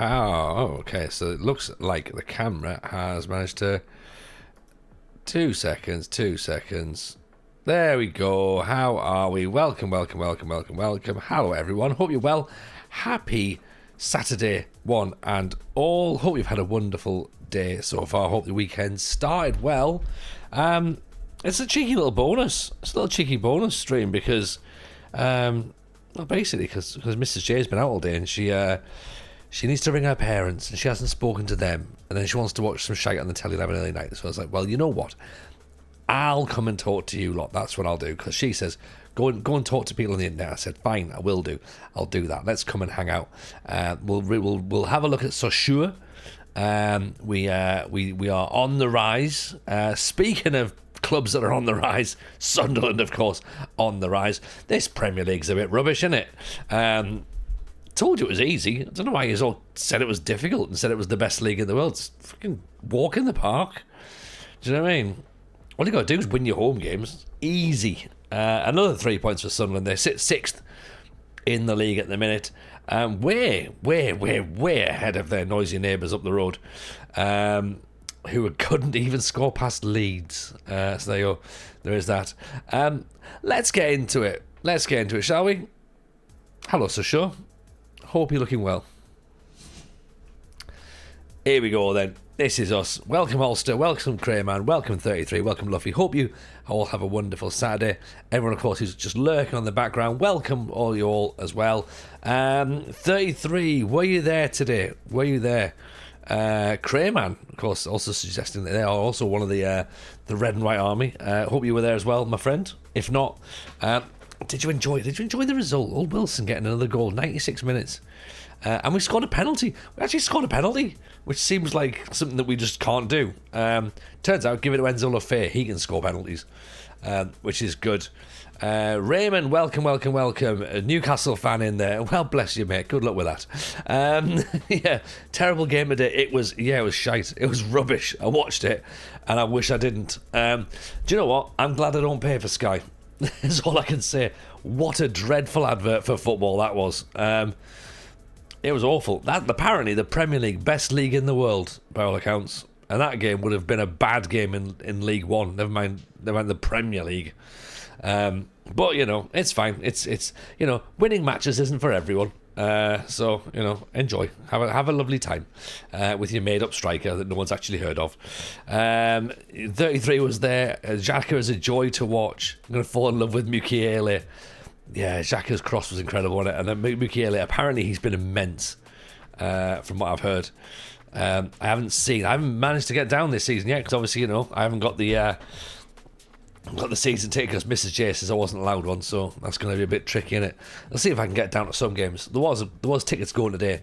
how... Oh, okay, so it looks like the camera has managed to... 2 seconds, 2 seconds. There we go. How are we? Welcome, welcome, welcome, welcome, welcome. Hello, everyone. Hope you're well. Happy Saturday, one and all. Hope you've had a wonderful day so far. Hope the weekend started well. It's a cheeky little bonus. It's a little cheeky bonus stream because... well, basically, because Mrs. J's been out all day and she needs to ring her parents and she hasn't spoken to them, and then she wants to watch some shite on the telly an early night. So I was like, well, you know what? I'll come and talk to you lot. That's what I'll do. Because she says, go and talk to people on the internet. I said, fine, I will do. I'll do that. Let's come and hang out. We'll have a look at Sochaux. We are on the rise. Speaking of clubs that are on the rise, Sunderland, of course, on the rise. This Premier League's a bit rubbish, isn't it? Told you it was easy. I don't know why you all said it was difficult and said it was the best league in the world. It's fucking walk in the park. Do you know what I mean? All you got to do is win your home games. Easy. Another 3 points for Sunderland. They sit 6th in the league at the minute. Way ahead of their noisy neighbours up the road, who couldn't even score past Leeds. So there you go. There is that. Let's get into it. Shall we? Hello, Sochaux. Hope you're looking well. Here we go then. This is us. Welcome Ulster, welcome Crayman, welcome 33, welcome Luffy. Hope you all have a wonderful Saturday. Everyone, of course, who's just lurking on the background, welcome all you all as well. 33, were you there today? Were you there? Crayman, of course, also suggesting that they are also one of the Red and White Army. Hope you were there as well, my friend. If not, did you enjoy the result? Old Wilson getting another goal, 96 minutes. And we scored a penalty. We actually scored a penalty, which seems like something that we just can't do. Turns out, give it to Enzo Lafay. He can score penalties, which is good. Raymond, welcome. A Newcastle fan in there. Well, bless you, mate. Good luck with that. Yeah, terrible game today. It was shite. It was rubbish. I watched it, and I wish I didn't. Do you know what? I'm glad I don't pay for Sky. That's all I can say. What a dreadful advert for football that was. It was awful. That apparently the Premier League, best league in the world by all accounts, and that game would have been a bad game in League One. Never mind the Premier League. But you know, it's fine. It's you know, winning matches isn't for everyone. So you know, enjoy. Have a lovely time with your made-up striker that no one's actually heard of. 33 was there. Xhaka is a joy to watch. I'm gonna fall in love with Mukiele. Yeah, Xhaka's cross was incredible, wasn't it? And then Mukiele, apparently he's been immense, from what I've heard. I haven't managed to get down this season yet, because obviously, you know, I haven't got the season ticket because Mrs. J says I wasn't allowed one, so that's going to be a bit tricky, innit? I'll see if I can get down to some games. There was tickets going today,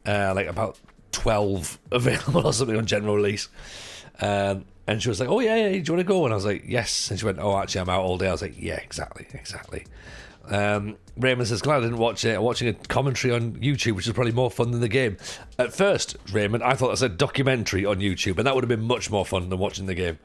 like about 12 available or something on general release. And she was like, oh yeah, do you want to go? And I was like, yes. And she went, oh, actually, I'm out all day. I was like, yeah, exactly. Raymond says, glad I didn't watch it. I'm watching a commentary on YouTube, which is probably more fun than the game. At first, Raymond, I thought it was a documentary on YouTube, and that would have been much more fun than watching the game.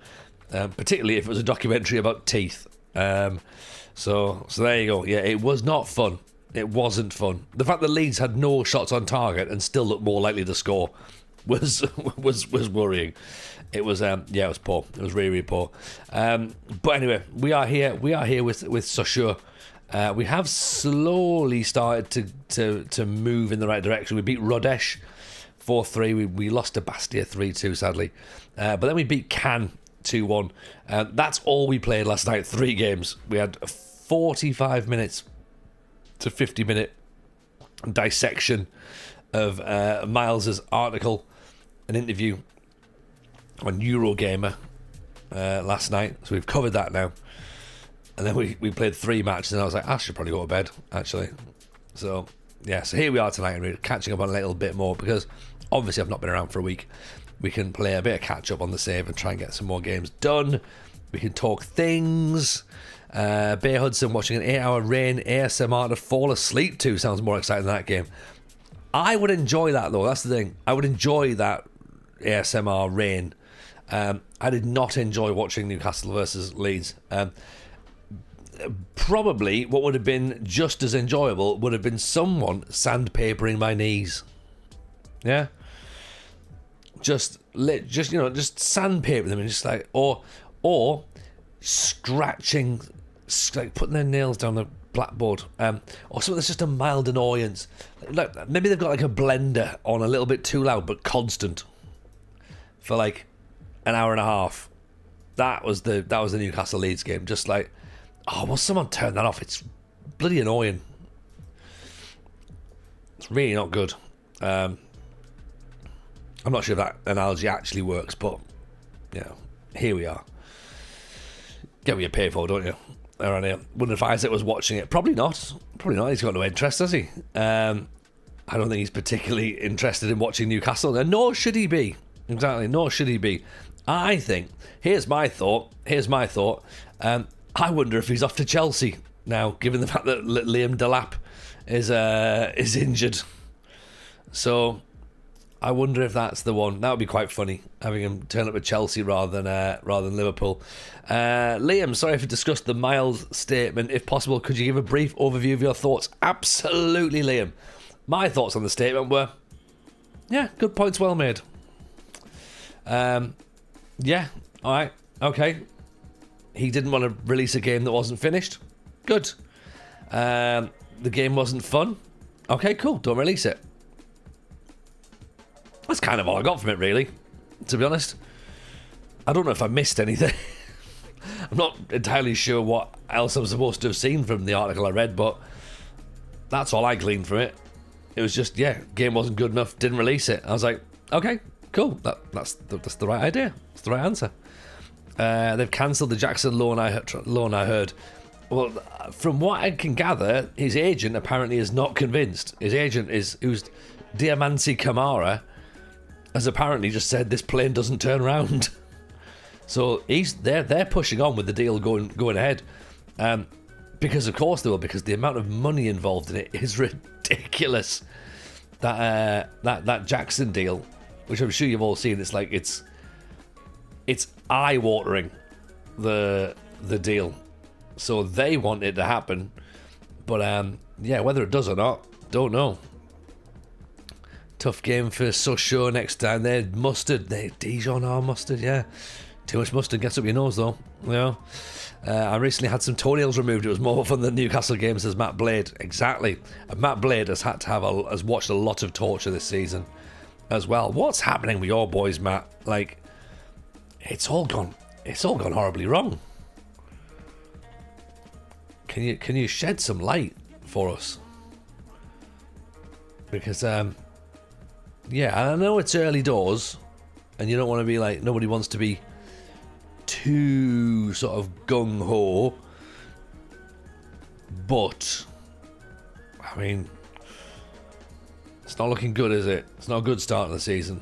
Particularly if it was a documentary about teeth. So there you go. Yeah, it was not fun. It wasn't fun. The fact that Leeds had no shots on target and still looked more likely to score was worrying. It was it was poor. It was really, really poor. But anyway, we are here with Sochaux. We have slowly started to move in the right direction. We beat Rodesh 4-3. We lost to Bastia 3-2, sadly. But then we beat Cannes 2-1. That's all we played last night. 3 games. We had a 45 minutes to 50 minute dissection of Miles's article, an interview on Eurogamer last night. So we've covered that now. And then we played 3 matches, and I was like, I should probably go to bed, actually. So, yeah, so here we are tonight, and we're catching up on a little bit more, because obviously I've not been around for a week. We can play a bit of catch-up on the save and try and get some more games done. We can talk things. Bear Hudson watching an 8-hour rain ASMR to fall asleep to sounds more exciting than that game. I would enjoy that, though. That's the thing. I would enjoy that ASMR rain. I did not enjoy watching Newcastle versus Leeds. Probably what would have been just as enjoyable would have been someone sandpapering my knees. Yeah. Just sandpaper them and just like, or scratching, like putting their nails down the blackboard, or something that's just a mild annoyance. Like, maybe they've got like a blender on a little bit too loud but constant for like an hour and a half. That was the Newcastle Leeds game. Just like, oh, will someone turn that off? It's bloody annoying. It's really not good. I'm not sure if that analogy actually works, but here we are. Get what you pay for, don't you? Around here. Wonder if Isaac was watching it. Probably not. Probably not. He's got no interest, has he? I don't think he's particularly interested in watching Newcastle, and nor should he be. Exactly. Nor should he be. I think. Here's my thought. I wonder if he's off to Chelsea now, given the fact that Liam Delap is injured. So I wonder if that's the one. That would be quite funny, having him turn up at Chelsea rather than Liverpool. Liam, sorry if we discussed the Miles statement. If possible, could you give a brief overview of your thoughts? Absolutely, Liam. My thoughts on the statement were, yeah, good points, well made. Yeah, all right, okay. He didn't want to release a game that wasn't finished. Good. The game wasn't fun. Okay, cool. Don't release it. That's kind of all I got from it, really, to be honest. I don't know if I missed anything. I'm not entirely sure what else I'm supposed to have seen from the article I read, but that's all I gleaned from it. It was just, yeah, game wasn't good enough, didn't release it. I was like, okay, cool. That's the right idea. That's the right answer. They've cancelled the Jackson loan, I heard. Well, from what I can gather, his agent apparently is not convinced. His agent who's Diamanti Kamara, has apparently just said this plane doesn't turn around. So they're pushing on with the deal going ahead, because of course they will, because the amount of money involved in it is ridiculous. That Jackson deal, which I'm sure you've all seen, it's eye-watering, the deal. So they want it to happen, but yeah, whether it does or not, don't know. Tough game for Sochaux next time. They're mustard. They're Dijon or mustard, yeah. Too much mustard gets up your nose, though. Yeah. I recently had some toenails removed. It was more fun than Newcastle games, as Matt Blade. Exactly. And Matt Blade has watched a lot of torture this season as well. What's happening with your boys, Matt? Like, it's all gone horribly wrong. Can you shed some light for us? Because yeah, I know it's early doors, and you don't want to be like, nobody wants to be too sort of gung-ho, but I mean, it's not looking good, is it? It's not a good start of the season.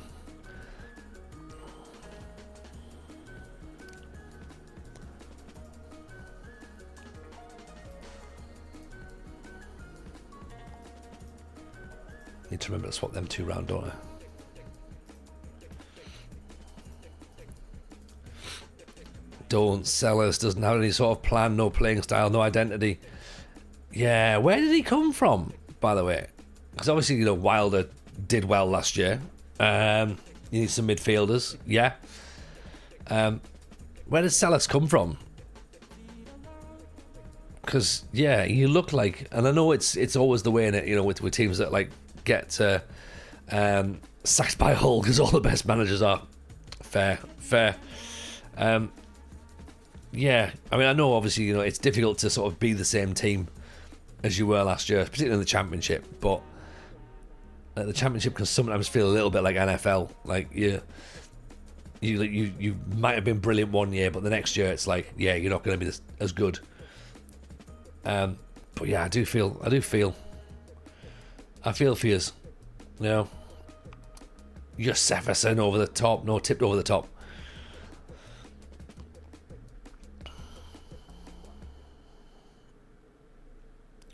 Need to remember to swap them two round, don't I? Don't sell us, doesn't have any sort of plan, no playing style, no identity. Yeah, where did he come from, by the way? Because obviously, Wilder did well last year. You need some midfielders, yeah. Where does Salas come from? Because, yeah, you look like, and I know it's always the way in it, with teams that like get sacked by Hull, because all the best managers are. Fair. Yeah, I mean, I know obviously, it's difficult to sort of be the same team as you were last year, particularly in the Championship, but the Championship can sometimes feel a little bit like NFL. Like, you might have been brilliant one year, but the next year it's like, yeah, you're not going to be as good. But yeah, I feel for yous. Jefferson over the top, no, tipped over the top.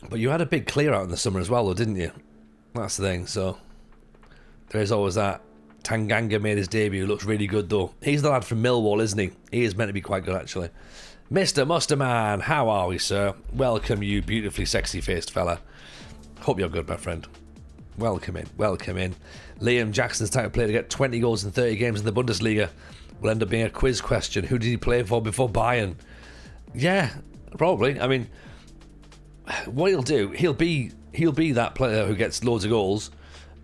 But you had a big clear out in the summer as well, though, didn't you? That's the thing, so there is always that. Tanganga made his debut, looks really good though. He's the lad from Millwall, isn't he? He is meant to be quite good, actually. Mr. Musterman, how are we, sir? Welcome, you beautifully sexy-faced fella. Hope you're good, my friend. Welcome in. Welcome in. Liam Jackson's type of player to get 20 goals in 30 games in the Bundesliga will end up being a quiz question. Who did he play for before Bayern? Yeah, probably. I mean, what he'll do, he'll be that player who gets loads of goals,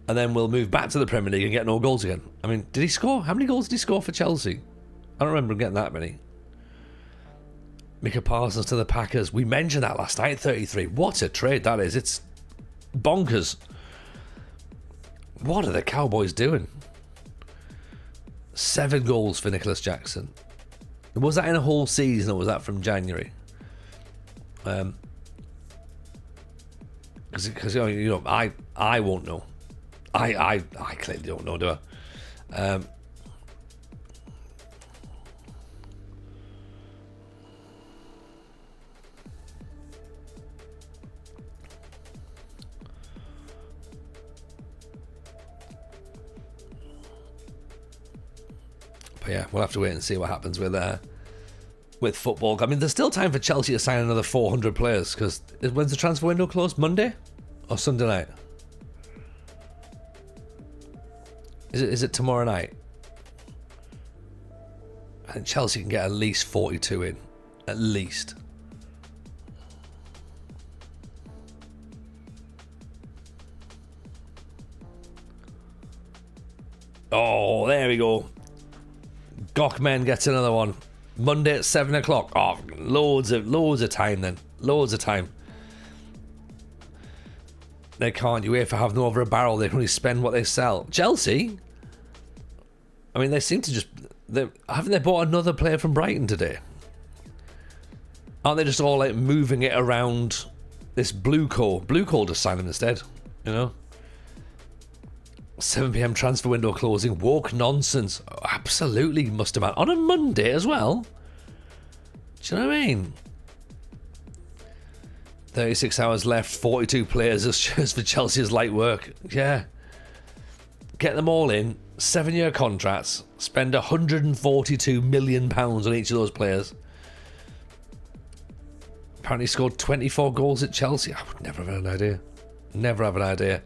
and then we'll move back to the Premier League and get no goals again. I mean, did he score? How many goals did he score for Chelsea? I don't remember him getting that many. Micah Parsons to the Packers. We mentioned that last night, 33. What a trade that is. It's bonkers. What are the Cowboys doing? 7 goals for Nicholas Jackson. Was that in a whole season or was that from January? Because you know, I won't know. I clearly don't know, do I? But yeah, we'll have to wait and see what happens with football. I mean, there's still time for Chelsea to sign another 400 players, because when's the transfer window closed? Monday or Sunday night? Is it tomorrow night? I think Chelsea can get at least 42 in. At least. Oh, there we go. Gokmen gets another one. Monday at 7 o'clock. Oh, loads of time then. Loads of time. They can't. UEFA have them over a barrel. They can only spend what they sell. Chelsea? I mean, they seem to just... haven't they bought another player from Brighton today? Aren't they just all like moving it around this Blue Call? Blue Call just signed him instead, you know? 7 p.m. transfer window closing. Woke nonsense. Oh, absolutely must have been. On a Monday as well? Do you know what I mean? 36 hours left. 42 players just for Chelsea's light work. Yeah. Get them all in. 7-year contracts. Spend £142 million on each of those players. Apparently scored 24 goals at Chelsea. I would never have an idea. Never have an idea.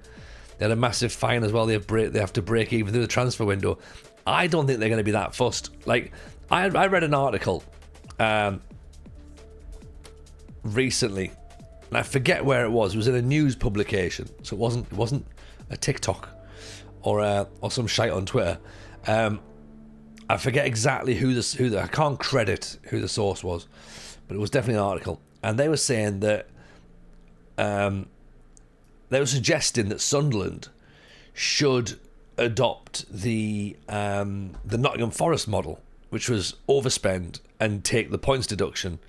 They had a massive fine as well. They have to break even through the transfer window. I don't think they're going to be that fussed. Like, I read an article recently, and I forget where it was. It was in a news publication, so it wasn't a TikTok or some shite on Twitter. I forget exactly who I can't credit who the source was, but it was definitely an article, and they were saying that. They were suggesting that Sunderland should adopt the Nottingham Forest model, which was overspend and take the points deduction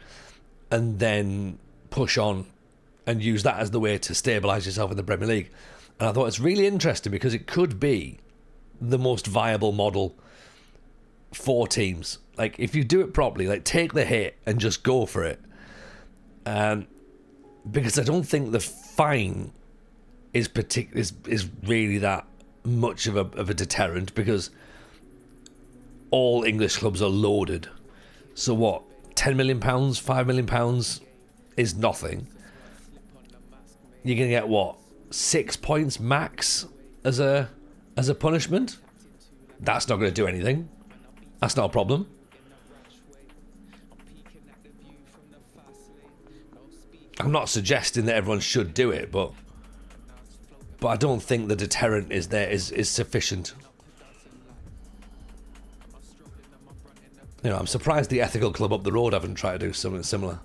and then push on and use that as the way to stabilise yourself in the Premier League. And I thought it's really interesting because it could be the most viable model for teams. Like, if you do it properly, like, take the hit and just go for it. Because I don't think the fine is really that much of a deterrent, because all English clubs are loaded. So what? £10 million, £5 million is nothing. You're gonna get what? 6 points max as a punishment? That's not gonna do anything. That's not a problem. I'm not suggesting that everyone should do it, but I don't think the deterrent is sufficient. You know, I'm surprised the ethical club up the road haven't tried to do something similar.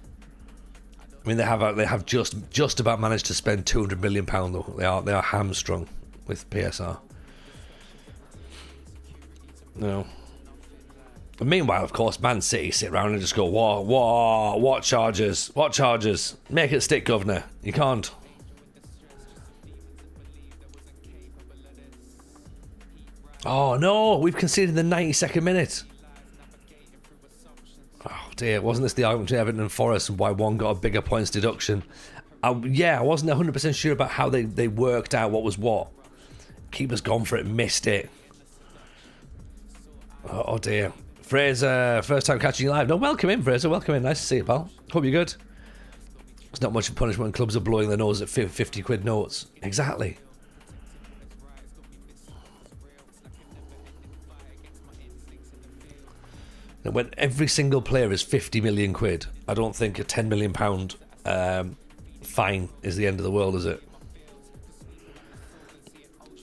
I mean, they have just about managed to spend £200 million though. They are hamstrung with PSR. You know. And meanwhile, of course, Man City sit around and just go, what charges? What charges? Make it stick, governor. You can't. Oh no, we've conceded the 92nd minute. Oh dear, wasn't this the argument between Everton and Forest and why one got a bigger points deduction? I wasn't 100% sure about how they worked out what was what. Keeper's gone for it, missed it. Oh dear. Fraser, first time catching you live. No, welcome in, Fraser, welcome in. Nice to see you, pal. Hope you're good. It's not much of punishment when clubs are blowing their nose at 50 quid notes. Exactly. And when every single player is 50 million quid, I don't think a 10 million pound fine is the end of the world, is it?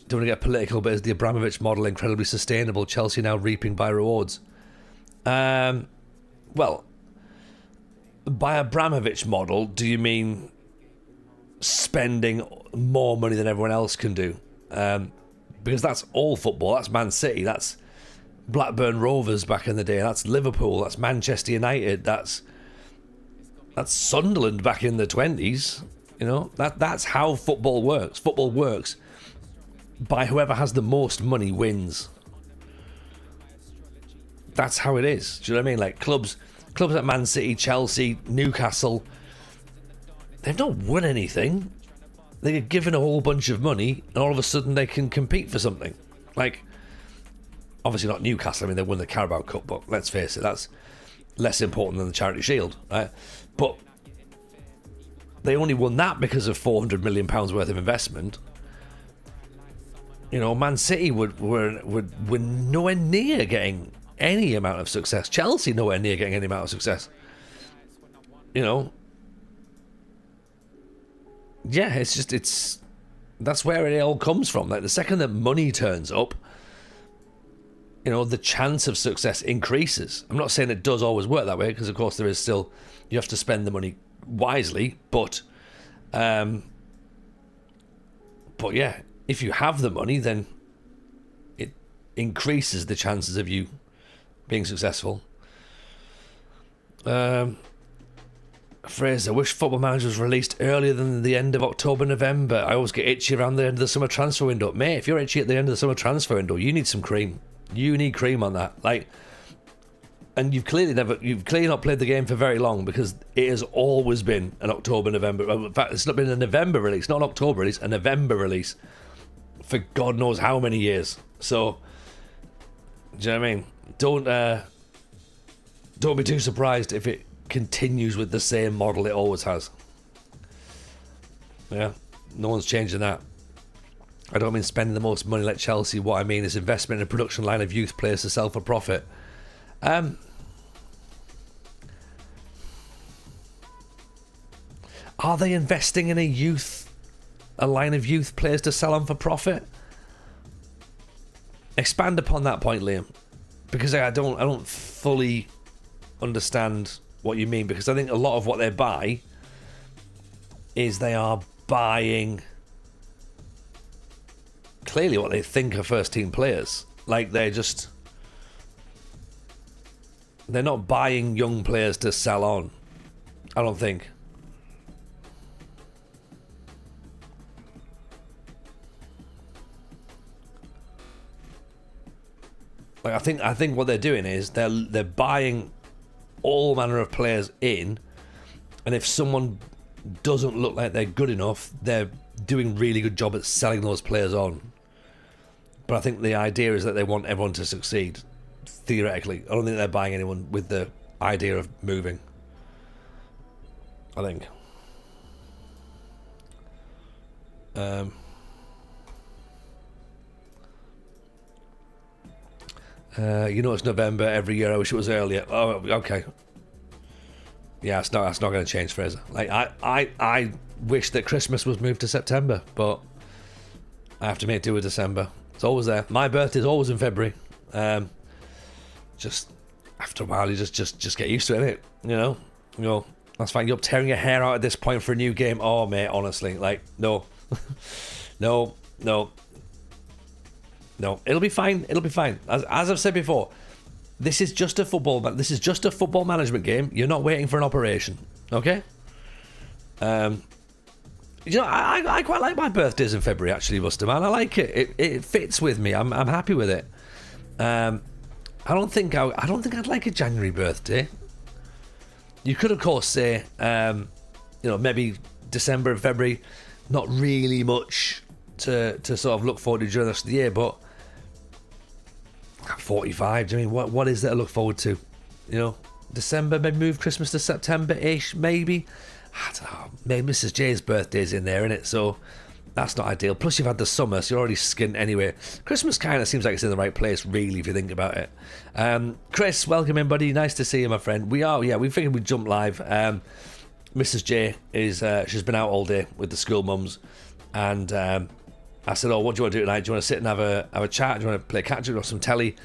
Don't want to get political, but is the Abramovich model incredibly sustainable? Chelsea now reaping by rewards. Well, by Abramovich model, do you mean spending more money than everyone else can do? Because that's all football. That's Man City. That's Blackburn Rovers back in the day. That's Liverpool. That's Manchester United. That's Sunderland back in the 20s. You know, that's how football works. Football works by whoever has the most money wins. That's how it is. Do you know what I mean? Like clubs like Man City, Chelsea, Newcastle, they've not won anything. They get given a whole bunch of money and all of a sudden they can compete for something. Like, obviously not Newcastle. I mean, they won the Carabao Cup, but let's face it, that's less important than the Charity Shield, right? But they only won that because of £400 million worth of investment. You know, Man City were nowhere near getting any amount of success. Chelsea nowhere near getting any amount of success. You know, yeah, that's where it all comes from. Like the second that money turns up, you know, the chance of success increases. I'm not saying it does always work that way, because of course there is still, you have to spend the money wisely, but yeah, if you have the money, then it increases the chances of you being successful. Fraser, wish Football Manager was released earlier than the end of October, November. I always get itchy around the end of the summer transfer window. Mate, if you're itchy at the end of the summer transfer window, you need some cream. You need cream on that. Like, and you've clearly not played the game for very long, because it has always been an October, November. In fact, it's not been a November release, not an October release, a November release for God knows how many years. So, do you know what I mean? Don't be too surprised if it continues with the same model it always has. Yeah, no one's changing that. I don't mean spending the most money like Chelsea. What I mean is investment in a production line of youth players to sell for profit. Are they investing in a line of youth players to sell on for profit? Expand upon that point, Liam, because I don't fully understand what you mean, because I think a lot of what they buy is they are buying clearly what they think are first team players. Like they're not buying young players to sell on, I don't think. Like I think what they're doing is they're buying all manner of players in, and if someone doesn't look like they're good enough, they're doing a really good job at selling those players on. But I think the idea is that they want everyone to succeed, theoretically. I don't think they're buying anyone with the idea of moving, I think. You know, it's November every year. I wish it was earlier. Oh, okay. Yeah, that's not going to change, Fraser. Like I wish that Christmas was moved to September, but I have to make do with December. It's always there. My birthday's always in February. Just after a while, you just get used to it, innit? You know, that's fine. You're tearing your hair out at this point for a new game. Oh, mate, honestly, like no, no. No, it'll be fine. It'll be fine. As I've said before, this is just a football management game. You're not waiting for an operation, okay? You know, I quite like my birthdays in February, actually, Buster, man. I like it. It fits with me. I'm happy with it. I don't think I'd like a January birthday. You could, of course, say, you know, maybe December and February, not really much to sort of look forward to during the rest of the year, but I'm 45. Do you mean what is there to look forward to? You know, December, maybe move Christmas to September-ish, maybe. I don't know. Maybe Mrs. J's birthday's in there, innit? So That's not ideal. Plus, you've had the summer, so you're already skint anyway. Christmas kind of seems like it's in the right place, really, if you think about it. Chris, welcome in, buddy. Nice to see you, my friend. We figured we'd jump live. Mrs. J she's been out all day with the school mums, and I said, "Oh, what do you want to do tonight? Do you want to sit and have a chat? Do you want to play catch-up or some telly?"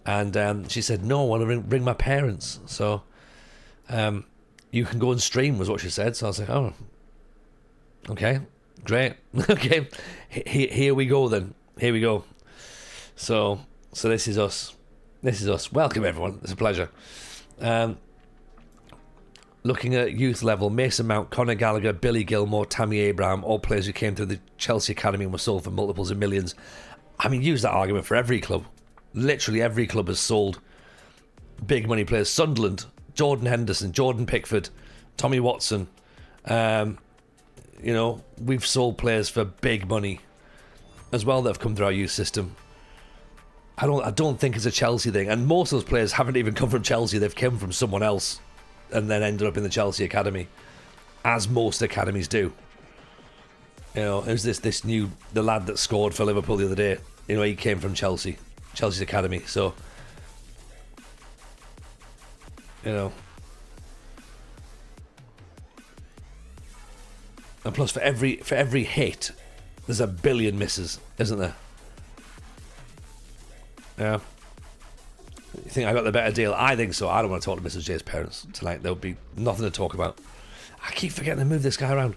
And she said, "No, I want to bring my parents." So, you can go and stream, was what she said. So I was like, "Oh, okay." Great. Okay. Here we go then. Here we go. So this is us. This is us. Welcome everyone. It's a pleasure. Looking at youth level, Mason Mount, Conor Gallagher, Billy Gilmore, Tammy Abraham, all players who came through the Chelsea Academy and were sold for multiples of millions. I mean, use that argument for every club. Literally every club has sold big money players. Sunderland, Jordan Henderson, Jordan Pickford, Tommy Watson. We've sold players for big money as well that have come through our youth system. I don't think it's a Chelsea thing, and most of those players haven't even come from Chelsea. They've come from someone else and then ended up in the Chelsea Academy, as most academies do. It was the lad that scored for Liverpool the other day. He came from Chelsea's Academy. So, and plus, for every hit, there's a billion misses, isn't there? Yeah. You think I got the better deal? I think so. I don't want to talk to Mrs. J's parents tonight. There'll be nothing to talk about. I keep forgetting to move this guy around.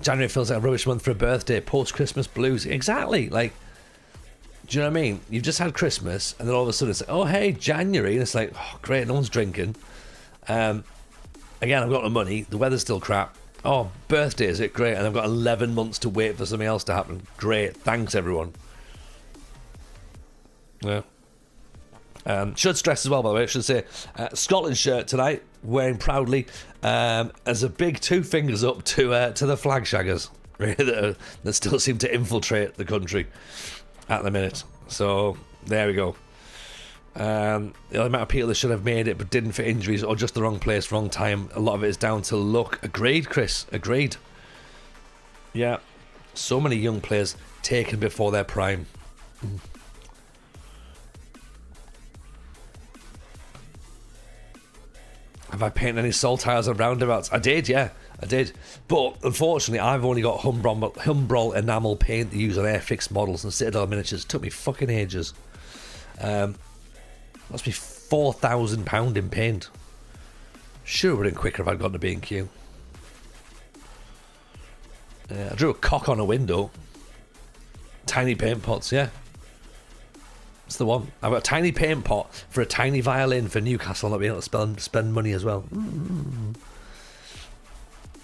January feels like a rubbish month for a birthday. Post-Christmas blues. Exactly. Like, do you know what I mean? You've just had Christmas, and then all of a sudden it's like, oh, hey, January. And it's like, oh, great, no one's drinking. Again, I've got the money. The weather's still crap. Oh, birthday, is it? Great. And I've got 11 months to wait for something else to happen. Great. Thanks, everyone. Yeah. Should stress as well, by the way, I should say, Scotland shirt tonight, wearing proudly, as a big 2 fingers up to the flag shaggers, really, that still seem to infiltrate the country at the minute. So, there we go. The amount of people that should have made it but didn't for injuries or just the wrong place, wrong time. A lot of it is down to luck. Agreed, Chris. Agreed. Yeah. So many young players taken before their prime. Have I painted any saltires and roundabouts? I did, yeah. I did. But unfortunately, I've only got Humbrol enamel paint to use on Airfix models and Citadel miniatures. It took me fucking ages. Must be £4,000 in paint. Sure would have been quicker if I'd gone to B&Q. I drew a cock on a window. Tiny paint pots, yeah. That's the one. I've got a tiny paint pot for a tiny violin for Newcastle, not being able to spend money as well.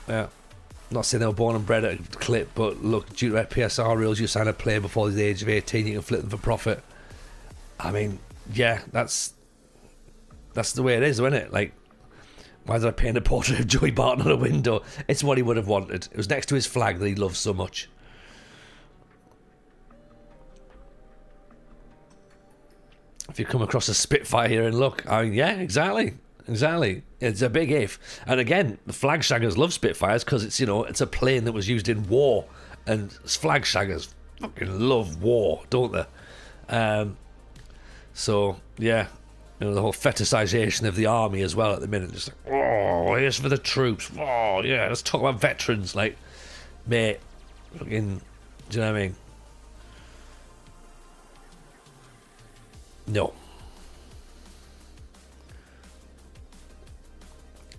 Yeah. Not saying they were born and bred at a clip, but look, due to PSR rules, you sign a player before the age of 18, you can flip them for profit. I mean, yeah, that's the way it is, isn't it? Like, why did I paint a portrait of Joey Barton on a window? It's what he would have wanted. It was next to his flag that he loves so much. If you come across a Spitfire here and look, I mean, yeah, exactly. It's a big if. And again, the flag shaggers love Spitfires because it's, it's a plane that was used in war, and flag shaggers fucking love war, don't they? So yeah, the whole fetishization of the army as well at the minute. Just like, oh, here's for the troops. Oh yeah, let's talk about veterans. Like, mate, fucking, do you know what I mean? No.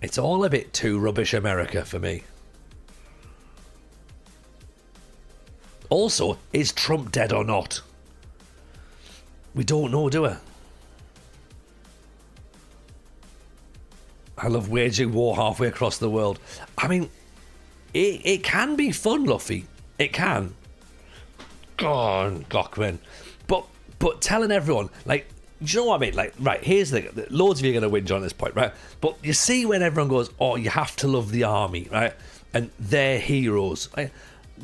It's all a bit too rubbish America for me. Also, is Trump dead or not? We don't know, do we? I love waging war halfway across the world. I mean, it can be fun, Luffy. It can. Go on, Gockman. But telling everyone, like, do you know what I mean? Like, right, here's the thing. Loads of you are going to whinge on this point, right? But you see when everyone goes, oh, you have to love the army, right? And they're heroes. Like,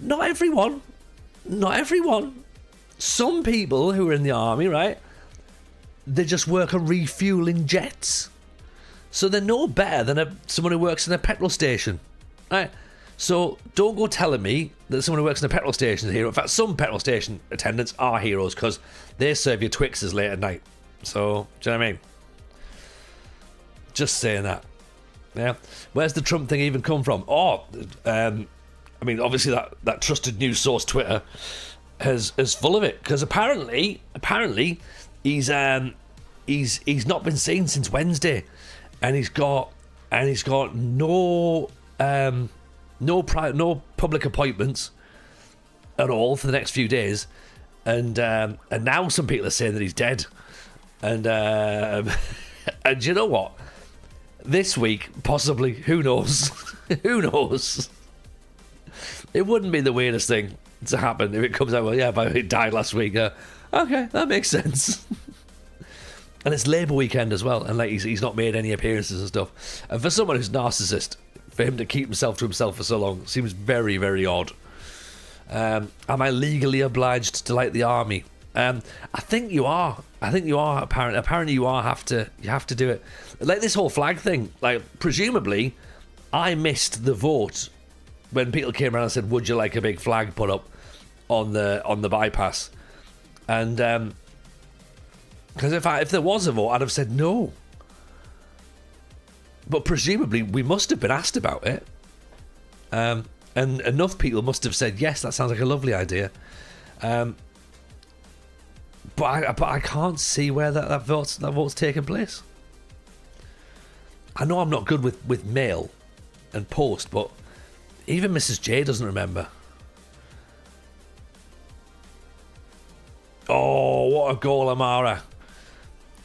not everyone. Not everyone. Some people who are in the army, right? They just work on refueling jets. So they're no better than someone who works in a petrol station, right? So don't go telling me that someone who works in a petrol station is a hero. In fact, some petrol station attendants are heroes because they serve you Twixes late at night. So, do you know what I mean? Just saying that. Yeah. Where's the Trump thing even come from? I mean, obviously that trusted news source Twitter is full of it, because apparently he's not been seen since Wednesday, and he's got no public appointments at all for the next few days, and now some people are saying that he's dead, and and you know what? This week, possibly, who knows? Who knows? It wouldn't be the weirdest thing to happen if it comes out, well, yeah, but he died last week. Okay, that makes sense. And it's Labour weekend as well, and like he's not made any appearances and stuff. And for someone who's narcissist, for him to keep himself to himself for so long seems very, very odd. Am I legally obliged to like the army? I think you are. Apparently, you have to do it. Like this whole flag thing. Like presumably, I missed the vote when people came around and said, "Would you like a big flag put up on the bypass?" And because if there was a vote, I'd have said no. But presumably, we must have been asked about it, and enough people must have said yes. That sounds like a lovely idea. But I can't see where that vote's taking place. I know I'm not good with mail and post, but even Mrs. J doesn't remember. Oh, what a goal, Amara.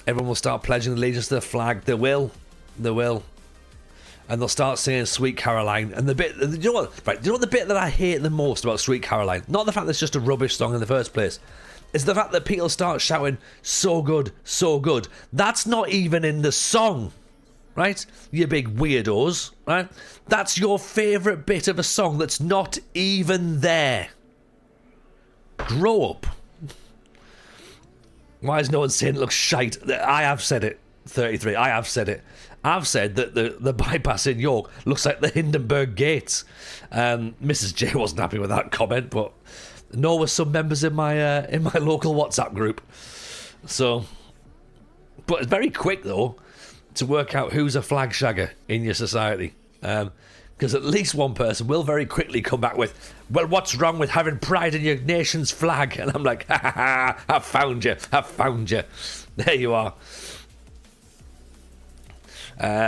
Everyone will start pledging allegiance to the flag. They will. And they'll start singing Sweet Caroline. And the bit, you know what? Right, you know what the bit that I hate the most about Sweet Caroline? Not the fact that it's just a rubbish song in the first place. It's the fact that people start shouting, so good, so good. That's not even in the song, right? You big weirdos, right? That's your favourite bit of a song that's not even there. Grow up. Why is no one saying it looks shite? I have said it, 33. I have said it. I've said that the bypass in York looks like the Hindenburg Gates. Mrs. J wasn't happy with that comment, but nor were some members in my local WhatsApp group. So, but it's very quick though to work out who's a flag shagger in your society, because at least one person will very quickly come back with, well, what's wrong with having pride in your nation's flag? And I'm like, ha ha ha, I found you. There you are.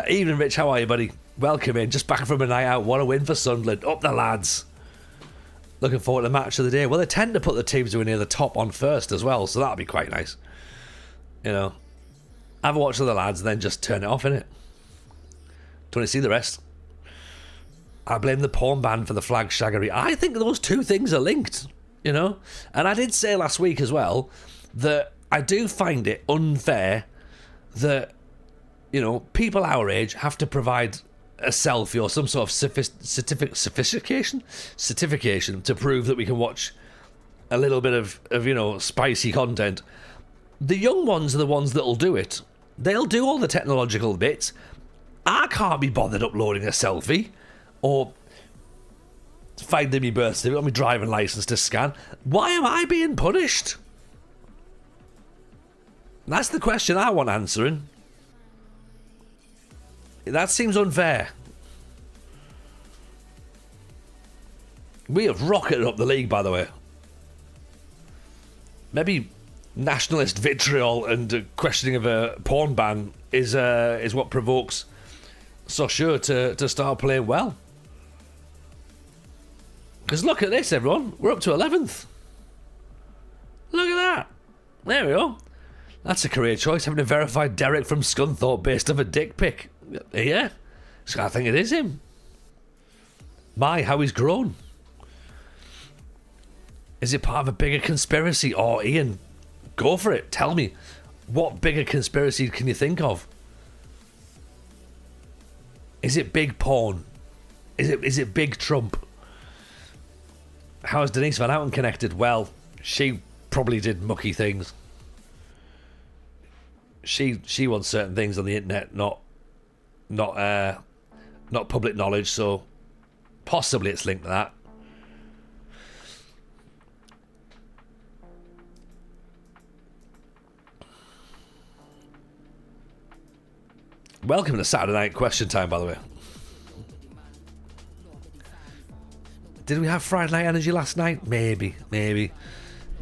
Evening, Rich, how are you, buddy? Welcome in, just back from a night out. What a win for Sunderland. Up the lads. Looking forward to the match of the day. Well, they tend to put the teams who are near the top on first as well, so that'll be quite nice. You know, have a watch of the lads and then just turn it off, innit? Don't want to see the rest. I blame the porn ban for the flag shaggery. I think those two things are linked, you know? And I did say last week as well that I do find it unfair that, you know, people our age have to provide a selfie or some sort of certification to prove that we can watch a little bit of you know, spicy content. The young ones are the ones that'll do it. They'll do all the technological bits. I can't be bothered uploading a selfie or finding my birth certificate or my driving license to scan. Why am I being punished? That's the question I want answering. That seems unfair. We have rocketed up the league, by the way. Maybe nationalist vitriol and questioning of a porn ban is what provokes Sochaux to start playing well. Because look at this, everyone. We're up to 11th. Look at that. There we go. That's a career choice, having to verify Derek from Scunthorpe based off a dick pic. Yeah, so I think it is him. My, how he's grown. Is it part of a bigger conspiracy? Oh, Ian, go for it. Tell me, what bigger conspiracy can you think of? Is it big porn? Is it big Trump? How is Denise Van Houten connected? Well, she probably did mucky things. She wants certain things on the internet, not public knowledge, so Possibly it's linked to that. Welcome to Saturday Night Question Time, by the way. Did we have Friday Night Energy last night? Maybe.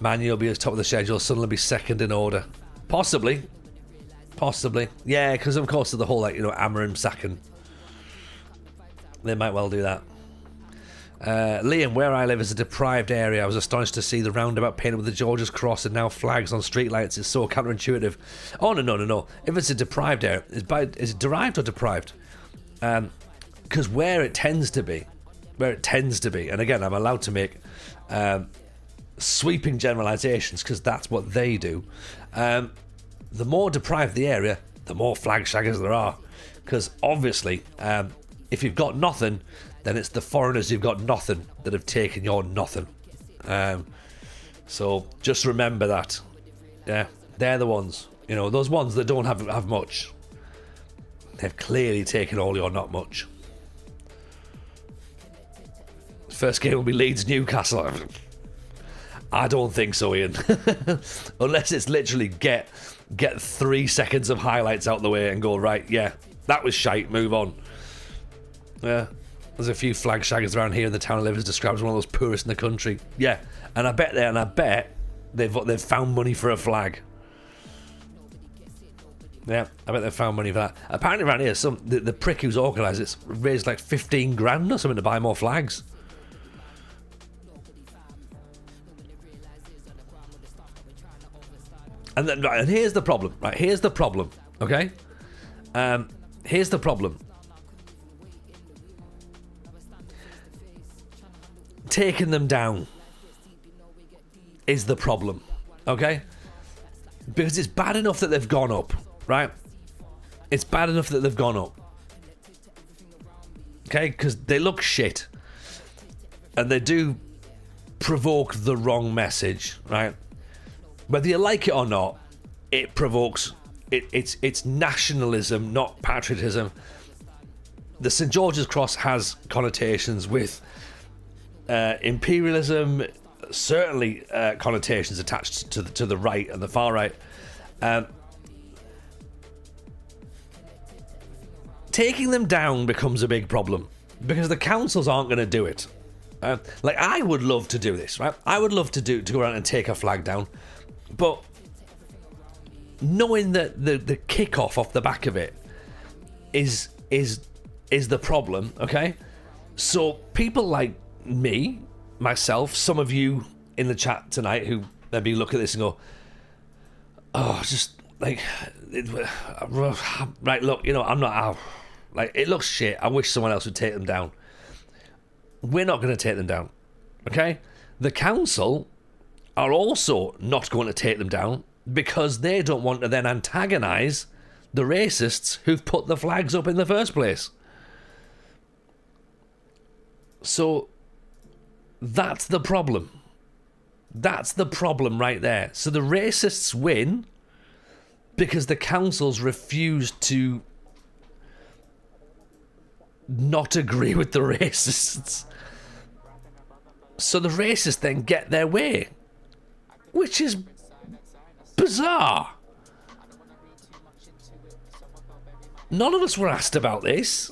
Man U will be at the top of the schedule, Sun will be second in order. Possibly. Yeah, because of course of the whole, like, Amarim sacking. They might well do that. Liam, where I live is a deprived area. I was astonished to see the roundabout painted with the George's Cross and now flags on streetlights. It's so counterintuitive. Oh, no. If it's a deprived area, is it derived or deprived? Because where it tends to be, and again, I'm allowed to make sweeping generalizations because that's what they do. The more deprived the area, the more flag shaggers there are. Because obviously, if you've got nothing, then it's the foreigners who've got nothing that have taken your nothing. So just remember that. Yeah, they're the ones. Those ones that don't have much. They've clearly taken all your not much. First game will be Leeds Newcastle. I don't think so, Ian. Unless it's literally get 3 seconds of highlights out the way and go, right, yeah, that was shite, move on. Yeah. There's a few flag shaggers around here in the town I live as described as one of those poorest in the country. Yeah, and I bet they've found money for a flag. Yeah, I bet they've found money for that. Apparently around here, the prick who's organised it's raised like 15 grand or something to buy more flags. And here's the problem, right? Here's the problem, okay? Here's the problem. Taking them down is the problem, okay? Because it's bad enough that they've gone up, right? It's bad enough that they've gone up, okay? Because they look shit, and they do provoke the wrong message, right? Whether you like it or not, it provokes it's nationalism, not patriotism. The St. George's Cross has connotations with imperialism, certainly connotations attached to the right and the far right. Taking them down becomes a big problem because the councils aren't going to do it. Like, I would love to do this, right? I would love to go around and take a flag down, but knowing that the kickoff off the back of it is the problem, okay? So people like me, myself, some of you in the chat tonight who maybe look at this and go, oh, just like, right, look, I'm not, like, it looks shit. I wish someone else would take them down. We're not going to take them down, okay? The council are also not going to take them down because they don't want to then antagonise the racists who've put the flags up in the first place. So that's the problem. That's the problem right there. So the racists win because the councils refuse to not agree with the racists. So the racists then get their way, which is bizarre. None of us were asked about this,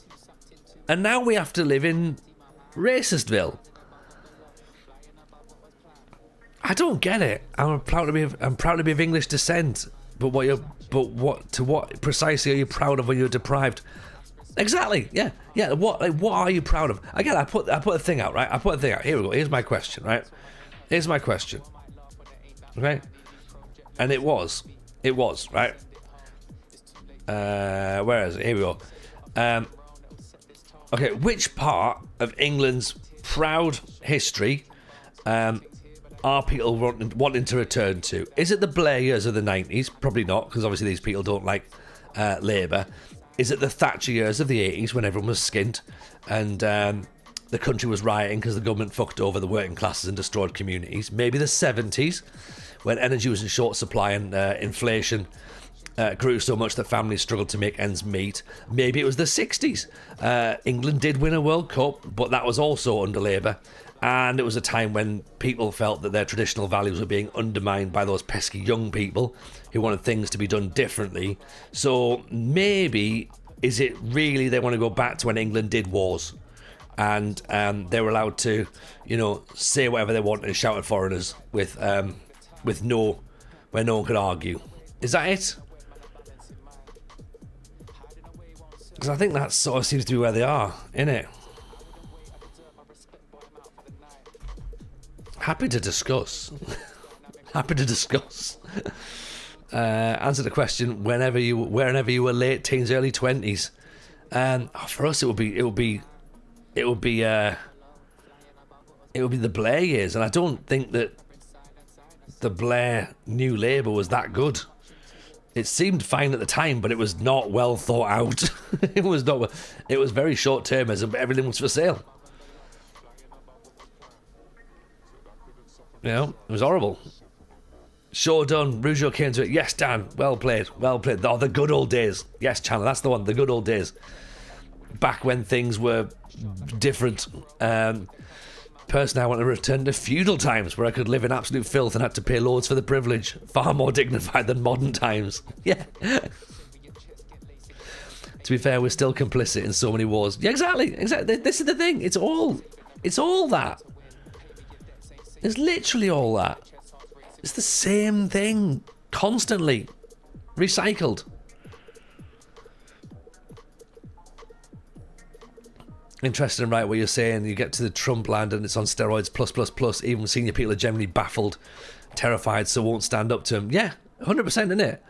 and now we have to live in Racistville. I don't get it. I'm proud to be of English descent, but what precisely are you proud of when you're deprived? Exactly. Yeah. What are you proud of? Again, I put a thing out, right? I put a thing out. Here we go. Here's my question, right? Here's my question. Okay? And it was, right? Where is it? Here we go. Okay, which part of England's proud history are people wanting to return to? Is it the Blair years of the 90s? Probably not, because obviously these people don't like Labour. Is it the Thatcher years of the 80s when everyone was skint and the country was rioting because the government fucked over the working classes and destroyed communities? Maybe the 70s when energy was in short supply and inflation grew so much that families struggled to make ends meet. Maybe it was the 60s. England did win a World Cup, but that was also under Labour. And it was a time when people felt that their traditional values were being undermined by those pesky young people who wanted things to be done differently. So maybe, is it really they want to go back to when England did wars? And they were allowed to, say whatever they want and shout at foreigners with where no one could argue. Is that it? Because I think that sort of seems to be where they are, innit? Happy to discuss. Happy to discuss. Answer the question whenever you were late teens, early 20s. For us, it would be the Blair years, and I don't think that the Blair New Labour was that good. It seemed fine at the time, but it was not well thought out. It was not. It was very short termism, but everything was for sale. It was horrible. Sure done. Rougeau came to it. Yes, Dan. Well played. Well played. Oh, the good old days. Yes, Chandler. That's the one. The good old days. Back when things were different. Personally, I want to return to feudal times where I could live in absolute filth and had to pay loads for the privilege. Far more dignified than modern times. Yeah. To be fair, we're still complicit in so many wars. Yeah, exactly. This is the thing. It's all that. It's literally all that. It's the same thing. Constantly. Recycled. Interesting, right? What you're saying, you get to the Trump land and it's on steroids, plus. Even senior people are generally baffled, terrified, so won't stand up to him. Yeah, 100%, isn't it?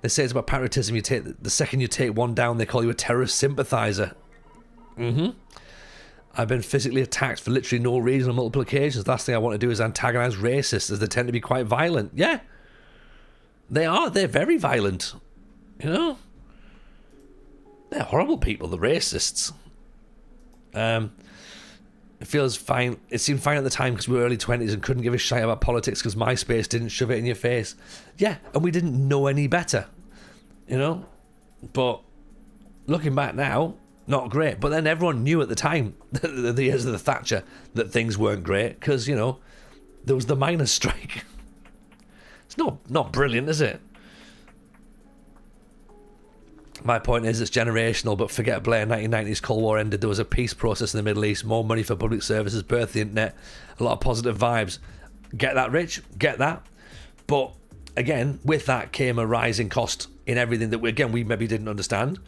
They say it's about patriotism. You take the second you take one down, they call you a terrorist sympathiser. I've been physically attacked for literally no reason on multiple occasions. The last thing I want to do is antagonise racists, as they tend to be quite violent. Yeah, they are. They're very violent. They're horrible people, the racists. It feels fine. It seemed fine at the time because we were early 20s and couldn't give a shit about politics because MySpace didn't shove it in your face. Yeah, and we didn't know any better, But looking back now, not great. But then everyone knew at the time, the years of the Thatcher, that things weren't great because, there was the miners' strike. It's not brilliant, is it? My point is it's generational, but forget Blair. 1990s, Cold War ended. There was a peace process in the Middle East, more money for public services, birth the internet, a lot of positive vibes. Get that, Rich? Get that? But again, with that came a rising cost in everything that we maybe didn't understand.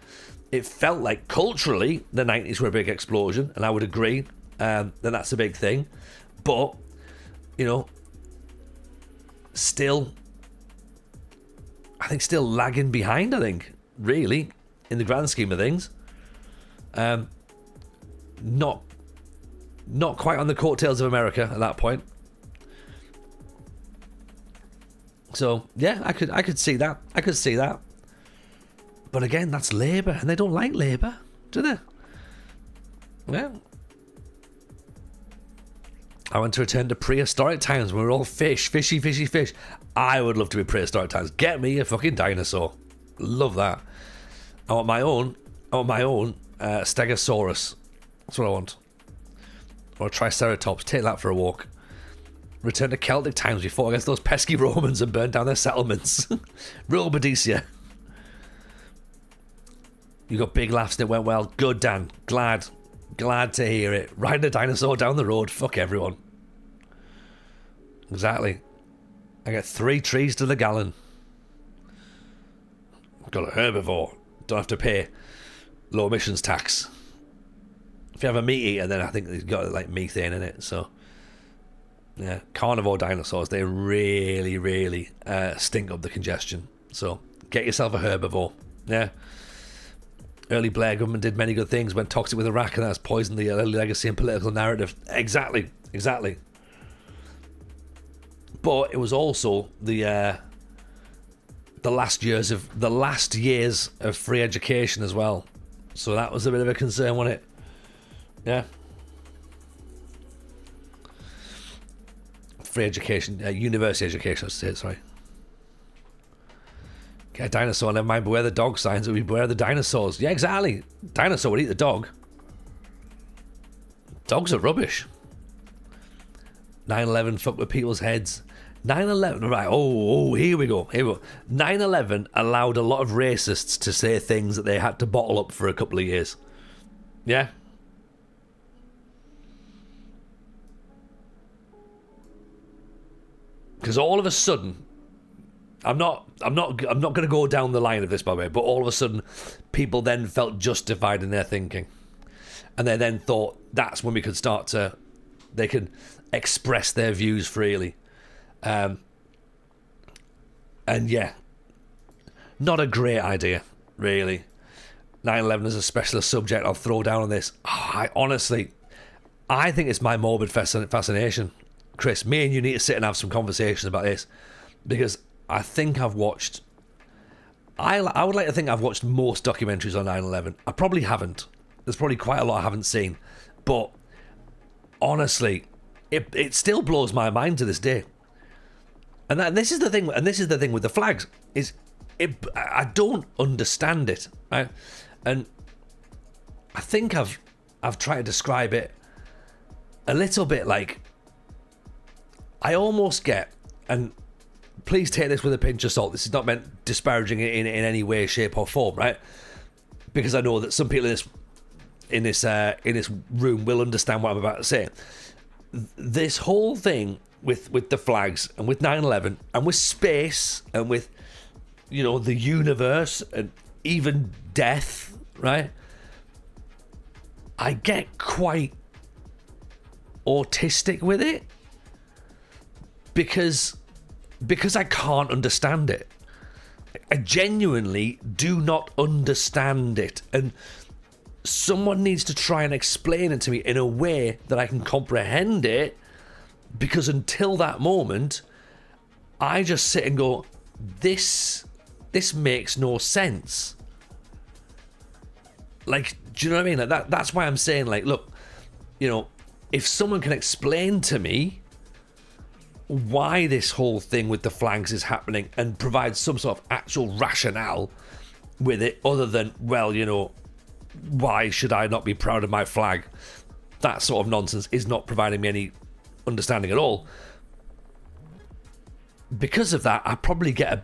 It felt like culturally the 90s were a big explosion, and I would agree that that's a big thing. But, still lagging behind, I think. Really, in the grand scheme of things, not quite on the coattails of America at that point. So yeah, I could see that. But again, that's Labour, and they don't like Labour, do they? Well, I want to return to prehistoric times when we were all fishy. I would love to be prehistoric times. Get me a fucking dinosaur. Love that. I want my own Stegosaurus. That's what I want. Or a Triceratops. Take that for a walk. Return to Celtic times. We fought against those pesky Romans and burned down their settlements. Real Boadicea. You got big laughs and it went well. Good, Dan. Glad to hear it. Riding a dinosaur down the road. Fuck everyone. Exactly. I get 3 trees to the gallon. Got a herbivore. Don't have to pay low emissions tax. If you have a meat eater, then I think it's got like methane in it. So yeah, carnivore dinosaurs, they really stink up the congestion. So get yourself a herbivore. Yeah. Early Blair government did many good things, went toxic with Iraq, and that's poisoned the early legacy and political narrative. Exactly. But it was also the last years of free education as well. So that was a bit of a concern, wasn't it? Yeah. Free education, university education, I should say, sorry. Get a dinosaur, never mind beware the dog signs, it would be beware the dinosaurs. Yeah, exactly. Dinosaur would eat the dog. Dogs are rubbish. 9/11 fucked with people's heads. 9/11, right, here we go. 9/11 allowed a lot of racists to say things that they had to bottle up for a couple of years. Yeah? Because all of a sudden, I'm not going to go down the line of this, by the way, but all of a sudden, people then felt justified in their thinking. And they then thought that's when we could start to, they could express their views freely. And yeah, not a great idea, really. 9/11 is a specialist subject I'll throw down on this. I think it's my morbid fascination. Chris, me and you need to sit and have some conversations about this, because I think I've watched, I would like to think I've watched most documentaries on 9/11. I probably haven't. There's probably quite a lot I haven't seen. But honestly, it still blows my mind to this day. And this is the thing. And this is the thing with the flags. I don't understand it. Right? And I think I've tried to describe it a little bit like, I almost get, and please take this with a pinch of salt. This is not meant disparaging it in any way, shape, or form, right? Because I know that some people in this room will understand what I'm about to say. This whole thing with the flags and with 9/11 and with space and with, you know, the universe and even death, right? I get quite autistic with it because I can't understand it. I genuinely do not understand it, and someone needs to try and explain it to me in a way that I can comprehend it, because until that moment I just sit and go, this makes no sense. Like, do you know what I mean? Like that's why I'm saying, like, look, you know, if someone can explain to me why this whole thing with the flags is happening and provide some sort of actual rationale with it, other than, well, you know, why should I not be proud of my flag? That sort of nonsense is not providing me any understanding at all. Because of that, I probably turn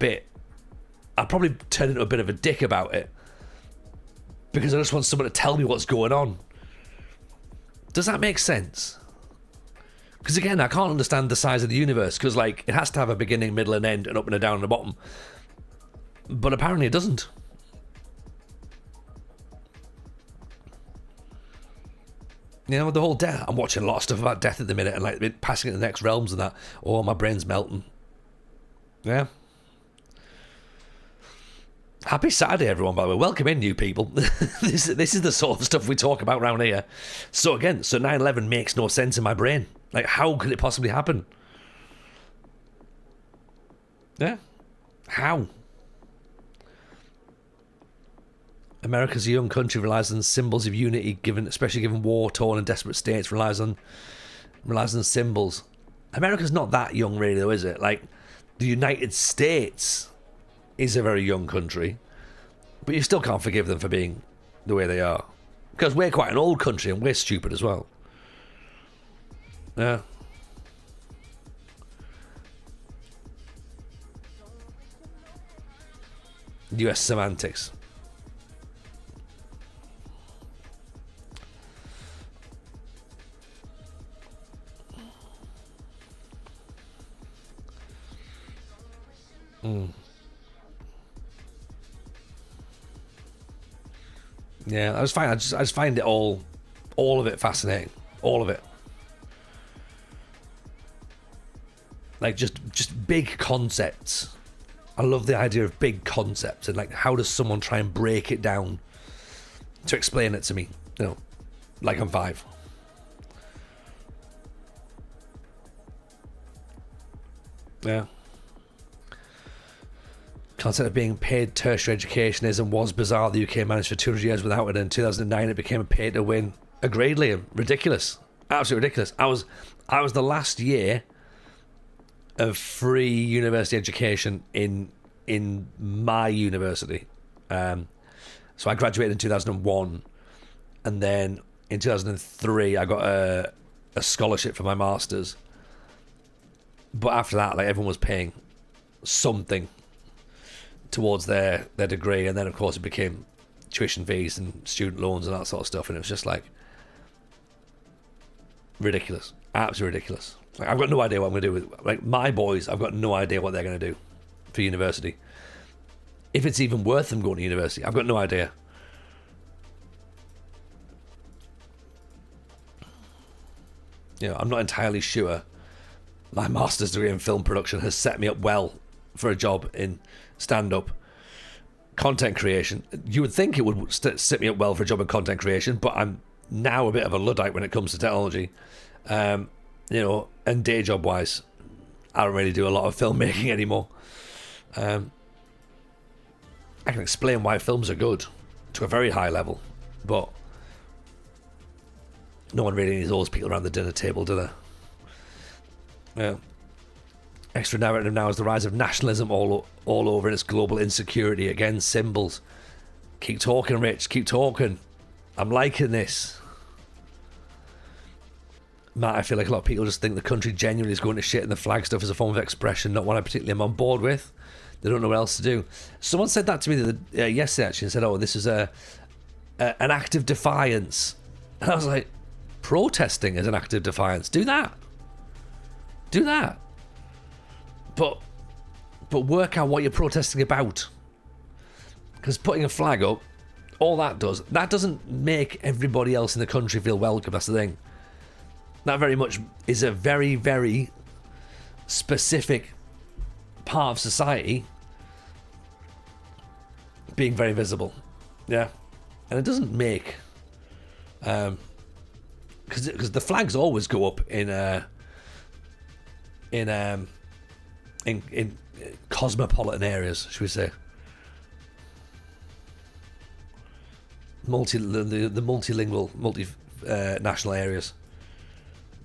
into a bit of a dick about it, because I just want someone to tell me what's going on. Does that make sense? Because again, I can't understand the size of the universe, because like it has to have a beginning, middle, and end, and up and a down and a bottom. But apparently it doesn't. You know, the whole death. I'm watching a lot of stuff about death at the minute, and like passing into the next realms and that. Oh, my brain's melting. Yeah. Happy Saturday, everyone, by the way. Welcome in, new people. This is the sort of stuff we talk about around here. So again, 9/11 makes no sense in my brain. Like, how could it possibly happen? Yeah. How? America's a young country, relies on symbols of unity, especially given war-torn and desperate states, relies on symbols. America's not that young, really, though, is it? Like, the United States is a very young country, but you still can't forgive them for being the way they are, because we're quite an old country and we're stupid as well. Yeah. US semantics. Yeah, I just find it all of it fascinating, all of it. Like just big concepts. I love the idea of big concepts, and like, how does someone try and break it down to explain it to me? You know, like I'm 5. Yeah. Concept of being paid tertiary education is and was bizarre. The UK managed for 200 years without it. In 2009, it became a pay to win. Agreed, Liam. Ridiculous. Absolutely ridiculous. I was the last year of free university education in in my university. So I graduated in 2001, and then in 2003 I got a scholarship for my master's. But after that, like, everyone was paying something towards their degree, and then of course it became tuition fees and student loans and that sort of stuff, and it was just like ridiculous, absolutely ridiculous. Like, I've got no idea what I'm going to do with, like, my boys. I've got no idea what they're going to do for university. If it's even worth them going to university, I've got no idea. You know, I'm not entirely sure my master's degree in film production has set me up well for a job in stand-up content creation. You would think it would set me up well for a job in content creation, but I'm now a bit of a Luddite when it comes to technology. You know, and day job wise, I don't really do a lot of filmmaking anymore. I can explain why films are good to a very high level, but no one really needs those people around the dinner table, do they? Yeah. Extra narrative now is the rise of nationalism all over, and its global insecurity. Again, symbols. Keep talking, Rich. Keep talking. I'm liking this. Matt, I feel like a lot of people just think the country genuinely is going to shit, and the flag stuff is a form of expression, not one I particularly am on board with. They don't know what else to do. Someone said that to me yesterday, actually, and said, oh, this is an act of defiance. And I was like, protesting is an act of defiance. Do that. Do that. But work out what you're protesting about. Because putting a flag up, all that doesn't make everybody else in the country feel welcome. That's the thing. That very much is a very, very specific part of society being very visible. Yeah. And it doesn't make... Because the flags always go up in cosmopolitan areas, should we say? The multilingual, national areas,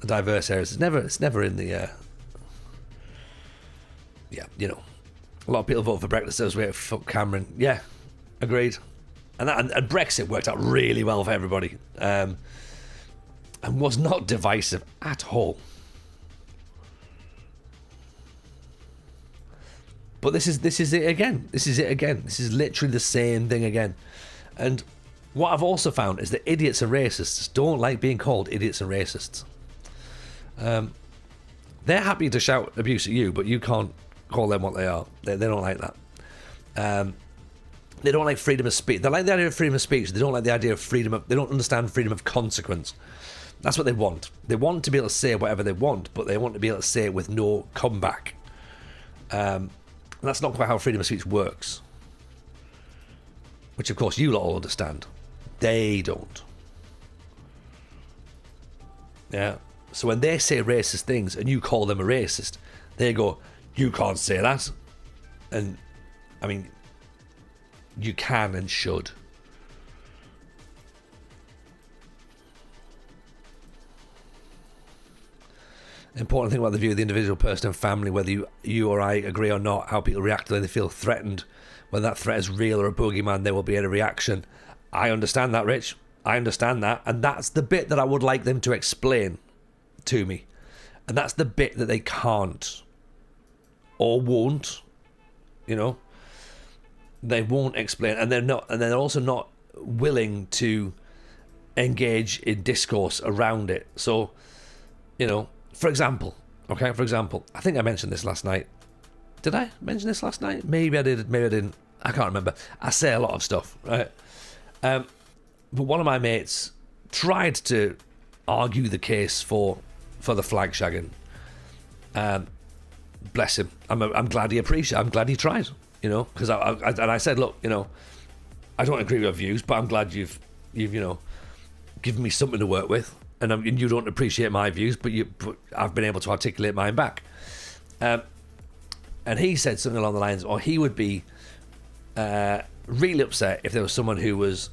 the diverse areas. It's never in the. Yeah, you know, a lot of people vote for Brexit. So wait, fuck Cameron. Yeah, agreed. And Brexit worked out really well for everybody, and was not divisive at all. But this is it again. This is it again. This is literally the same thing again. And what I've also found is that idiots and racists don't like being called idiots and racists. They're happy to shout abuse at you, but you can't call them what they are. They don't like that. They don't like freedom of speech. They like the idea of freedom of speech. They don't like the idea of freedom of... They don't understand freedom of consequence. That's what they want. They want to be able to say whatever they want, but they want to be able to say it with no comeback. And that's not quite how freedom of speech works. Which, of course, you lot all understand. They don't. Yeah. So when they say racist things and you call them a racist, they go, you can't say that. And, I mean, you can and should. Important thing about the view of the individual person and family, whether you or I agree or not, how people react when they feel threatened, whether that threat is real or a boogeyman, there will be a reaction. I understand that, Rich. I understand that. And that's the bit that I would like them to explain to me. And that's the bit that they can't or won't, you know. They won't explain, and they're also not willing to engage in discourse around it. So, you know, for example, I think I mentioned this last night. Did I mention this last night? Maybe I did, maybe I didn't. I can't remember. I say a lot of stuff, right? But one of my mates tried to argue the case for the flag shagging. Bless him. I'm glad he I'm glad he tried. You know, because I said, look, you know, I don't agree with your views, but I'm glad you've you know, given me something to work with, and you don't appreciate my views, but I've been able to articulate mine back. And he said something along the lines, or he would be really upset if there was someone who was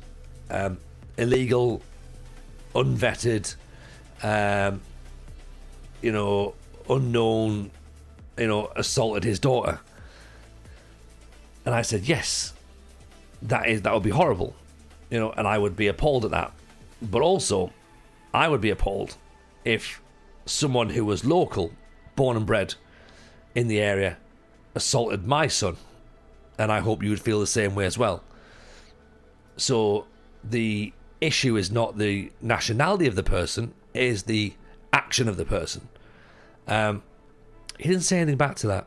illegal, unvetted, you know, unknown, you know, assaulted his daughter. And I said, yes, that would be horrible, and I would be appalled at that. But also, I would be appalled if someone who was local, born and bred in the area, assaulted my son. And I hope you would feel the same way as well. So the issue is not the nationality of the person, it is the action of the person. He didn't say anything back to that.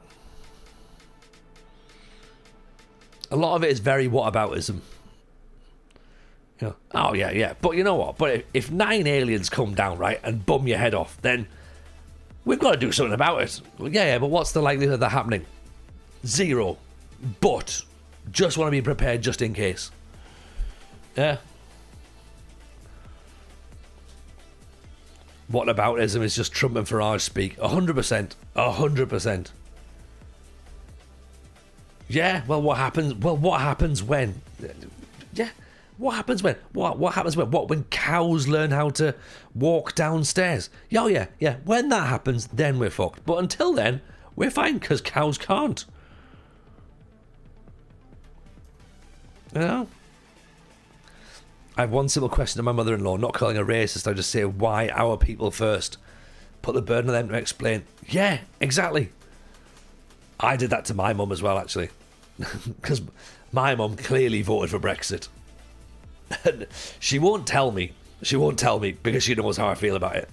A lot of it is very whataboutism. Oh yeah. But you know what? But if 9 aliens come down, right, and bum your head off, then we've got to do something about it. Well, yeah, but what's the likelihood of that happening? 0. But just want to be prepared just in case. Yeah. Whataboutism is just Trump and Farage speak. 100%. 100%. Yeah, well, what happens? Well, what happens when? Yeah, what happens when? What happens when? What, when cows learn how to walk downstairs? Oh, yeah. When that happens, then we're fucked. But until then, we're fine, because cows can't. I have one simple question to my mother-in-law, not calling her racist, I just say, why our people first? Put the burden on them to explain. Yeah, exactly. I did that to my mum as well, actually. Because my mum clearly voted for Brexit. And she won't tell me because she knows how I feel about it.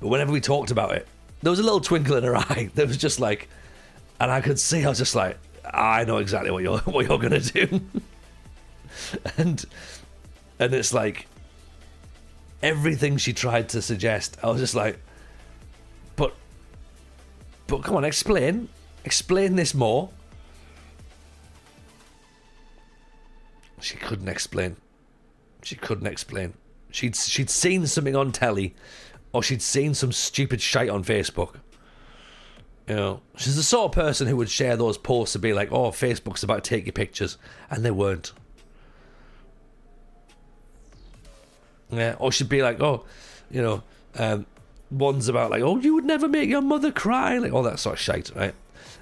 But whenever we talked about it, there was a little twinkle in her eye. There was just like, and I could see, I was just like, I know exactly what you're going to do. and it's like, everything she tried to suggest, I was just like, but come on, explain this more. She couldn't explain. She'd seen something on telly, or she'd seen some stupid shite on Facebook. She's the sort of person who would share those posts and be like, oh, Facebook's about to take your pictures, and they weren't. Yeah, or she'd be like, oh, one's about like, oh, you would never make your mother cry, like all that sort of shite, right?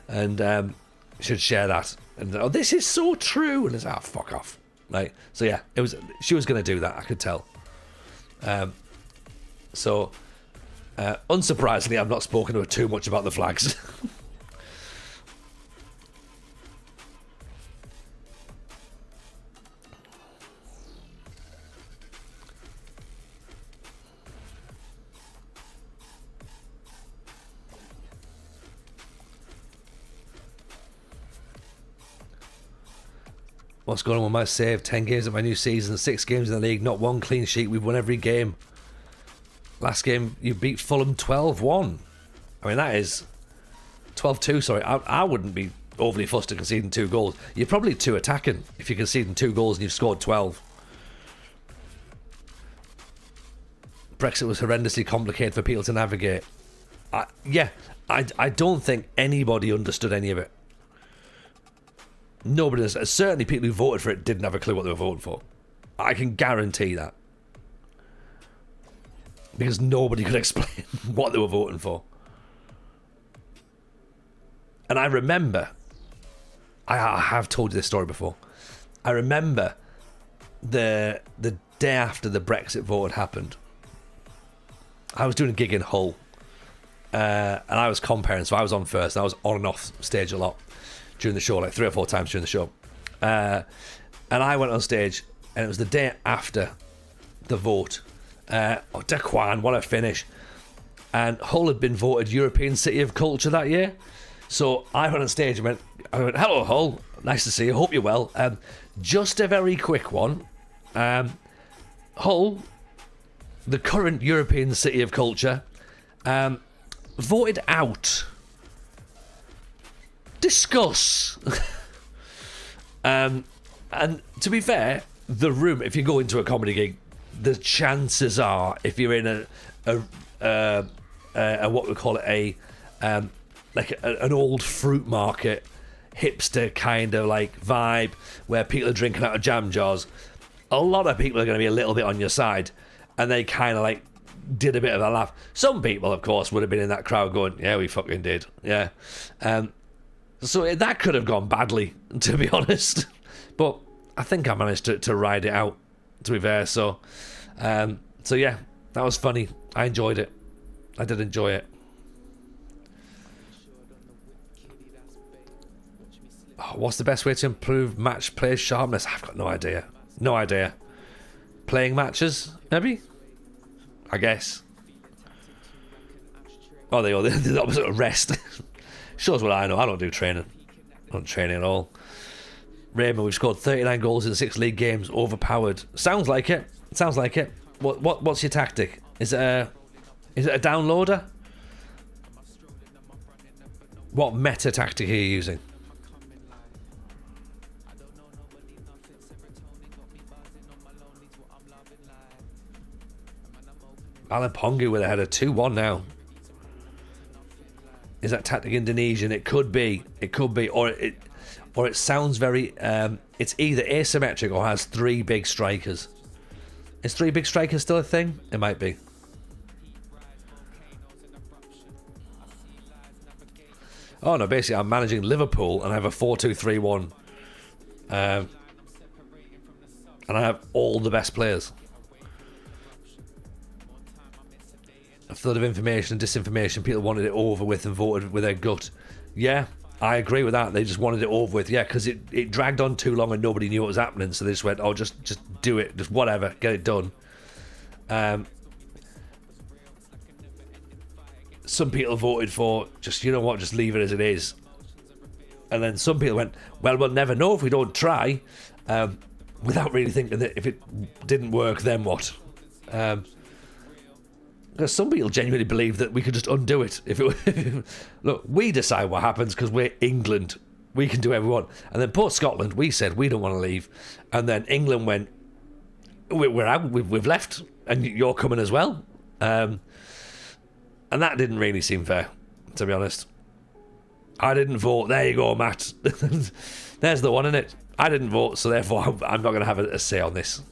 And she'd share that, and oh, this is so true, and it's fuck off, right? So yeah, she was going to do that, I could tell. So unsurprisingly, I've not spoken to her too much about the flags. What's going on with my save? 10 games of my new season, 6 games in the league, not one clean sheet. We've won every game. Last game, you beat Fulham 12-1. I mean, that is 12-2, sorry. I wouldn't be overly fussed at conceding 2 goals. You're probably too attacking if you're conceding 2 goals and you've scored 12. Brexit was horrendously complicated for people to navigate. I don't think anybody understood any of it. Nobody does. Certainly people who voted for it didn't have a clue what they were voting for. I can guarantee that. Because nobody could explain what they were voting for. And I remember, I have told you this story before. I remember the day after the Brexit vote had happened, I was doing a gig in Hull. And I was comparing, so I was on first, and I was on and off stage a lot during the show, like 3 or 4 times during the show. And I went on stage, and it was the day after the vote. Daquan, what a finish. And Hull had been voted European City of Culture that year. So I went on stage and went, hello Hull, nice to see you, hope you're well. Just a very quick one. Hull, the current European City of Culture, voted out. Discuss. And to be fair, the room, if you go into a comedy gig, the chances are, if you're in a what we call it, an old fruit market, hipster kind of like vibe, where people are drinking out of jam jars, a lot of people are going to be a little bit on your side, and they kind of like did a bit of a laugh. Some people, of course, would have been in that crowd going, yeah, we fucking did, yeah. So that could have gone badly, to be honest. But I think I managed to ride it out, to be fair. So yeah, that was funny. I enjoyed it. I did enjoy it. Oh, what's the best way to improve match play sharpness? I've got no idea. No idea. Playing matches, maybe? I guess. Oh, the opposite of rest. Shows what I know. I don't do training. I don't train at all. Raymond, we've scored 39 goals in 6 league games. Overpowered. Sounds like it. Sounds like it. What's your tactic? Is it a downloader? What meta tactic are you using? Alan Pongu with a header. 2-1 now. Is that tactic Indonesian? It could be. It could be. Or it sounds very... it's either asymmetric or has 3 big strikers. Is 3 big strikers still a thing? It might be. Oh no, basically I'm managing Liverpool and I have a 4-2-3-1. And I have all the best players. A flood of information and disinformation. People wanted it over with and voted with their gut. Yeah, I agree with that. They just wanted it over with. Yeah, because it dragged on too long and nobody knew what was happening. So they just went, oh, just do it. Just whatever. Get it done. Some people voted for just, you know what, just leave it as it is. And then some people went, well, we'll never know if we don't try. Without really thinking that if it didn't work, then what? Because some people genuinely believe that we could just undo it. Look, we decide what happens because we're England. We can do whatever we want. And then post Scotland, we said we don't want to leave. And then England went, we're out, we've left, and you're coming as well. And that didn't really seem fair, to be honest. I didn't vote. There you go, Matt. There's the one, innit? I didn't vote, so therefore I'm not going to have a say on this.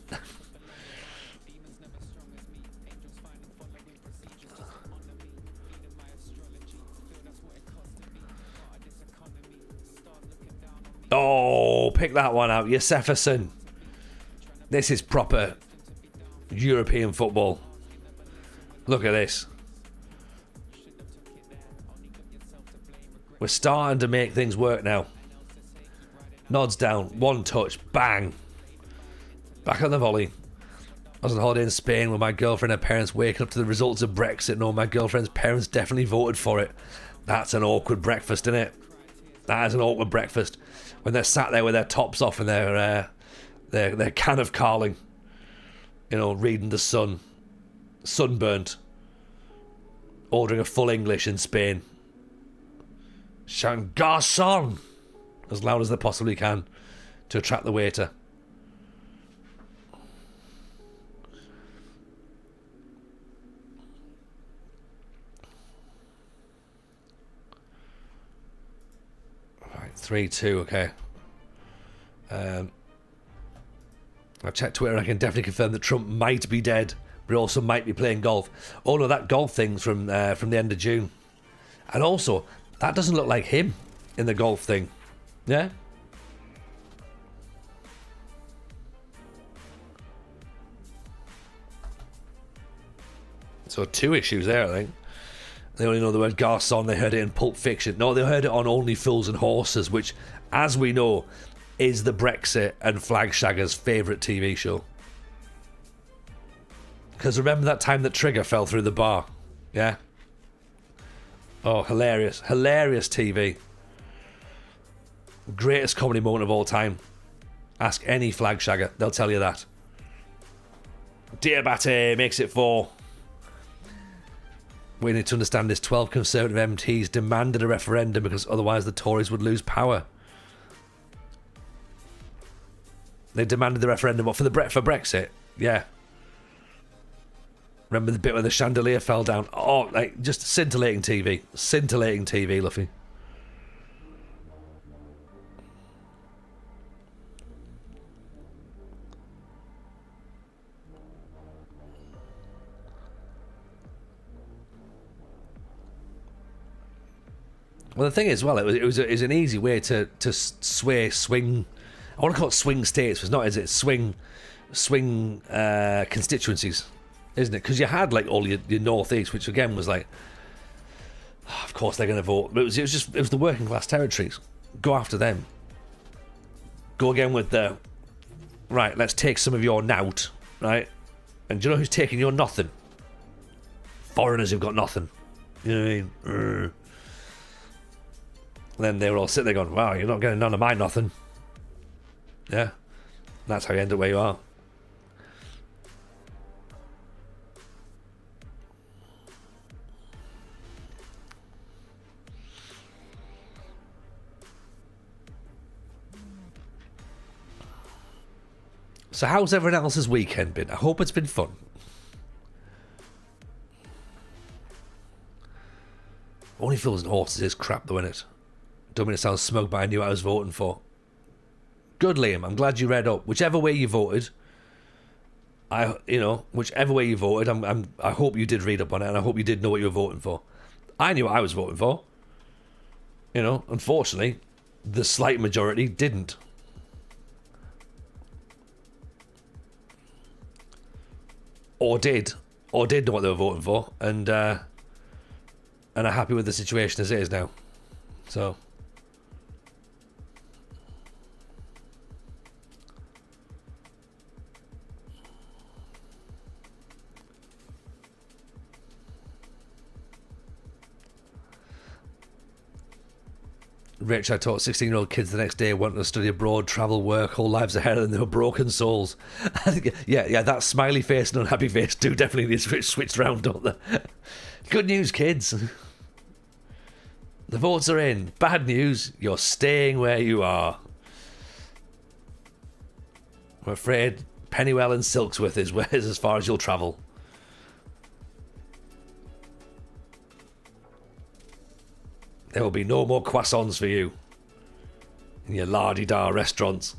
Oh, pick that one out. Josefferson. This is proper European football. Look at this. We're starting to make things work now. Nods down. One touch. Bang. Back on the volley. I was on holiday in Spain with my girlfriend and her parents waking up to the results of Brexit. No, my girlfriend's parents definitely voted for it. That's an awkward breakfast, isn't it? That is an awkward breakfast. When they're sat there with their tops off and their can of Carling, you know, reading the Sun, sunburnt, ordering a full English in Spain, shouting "Garçon" as loud as they possibly can to attract the waiter. Right, 3-2, okay. I've checked Twitter and I can definitely confirm that Trump might be dead, but also might be playing golf. Oh no, that golf thing's from the end of June. And also, that doesn't look like him in the golf thing. Yeah? So 2 issues there, I think. They only know the word garçon, they heard it in Pulp Fiction. No, they heard it on Only Fools and Horses, which, as we know, is the Brexit and Flag Shagger's favourite TV show. Because remember that time that Trigger fell through the bar? Yeah? Oh, hilarious. Hilarious TV. Greatest comedy moment of all time. Ask any Flag Shagger, they'll tell you that. Diabate makes it 4. We need to understand this. 12 Conservative MPs demanded a referendum because otherwise the Tories would lose power. They demanded the referendum for Brexit? Yeah. Remember the bit where the chandelier fell down? Oh, like, just scintillating TV. Scintillating TV, Luffy. Well, the thing is, well, it was an easy way to swing. I want to call it swing states, but it's not, is it? Swing constituencies, isn't it? Because you had like all your northeast, which again was like, oh, of course they're going to vote. But it was the working class territories. Go after them. Go again with the right. Let's take some of your nout, right? And do you know who's taking your nothing? Foreigners who've got nothing. You know what I mean? Then they were all sitting there going, wow, you're not getting none of my nothing. Yeah. That's how you end up where you are. So how's everyone else's weekend been? I hope it's been fun. Only Fools and Horses is crap though, innit? Don't mean to sound smug, but I knew what I was voting for. Good, Liam. I'm glad you read up. Whichever way you voted, whichever way you voted, I hope you did read up on it, and I hope you did know what you were voting for. I knew what I was voting for. You know, unfortunately, the slight majority didn't. Or did know what they were voting for, and are happy with the situation as it is now. So. Rich, I taught 16-year-old kids the next day wanting to study abroad, travel, work, whole lives ahead, and they were broken souls. yeah, that smiley face and unhappy face do definitely need to switched around, don't they? Good news, kids. The votes are in. Bad news, you're staying where you are. I'm afraid Pennywell and Silksworth is as far as you'll travel. There will be no more croissants for you in your la-di-da restaurants.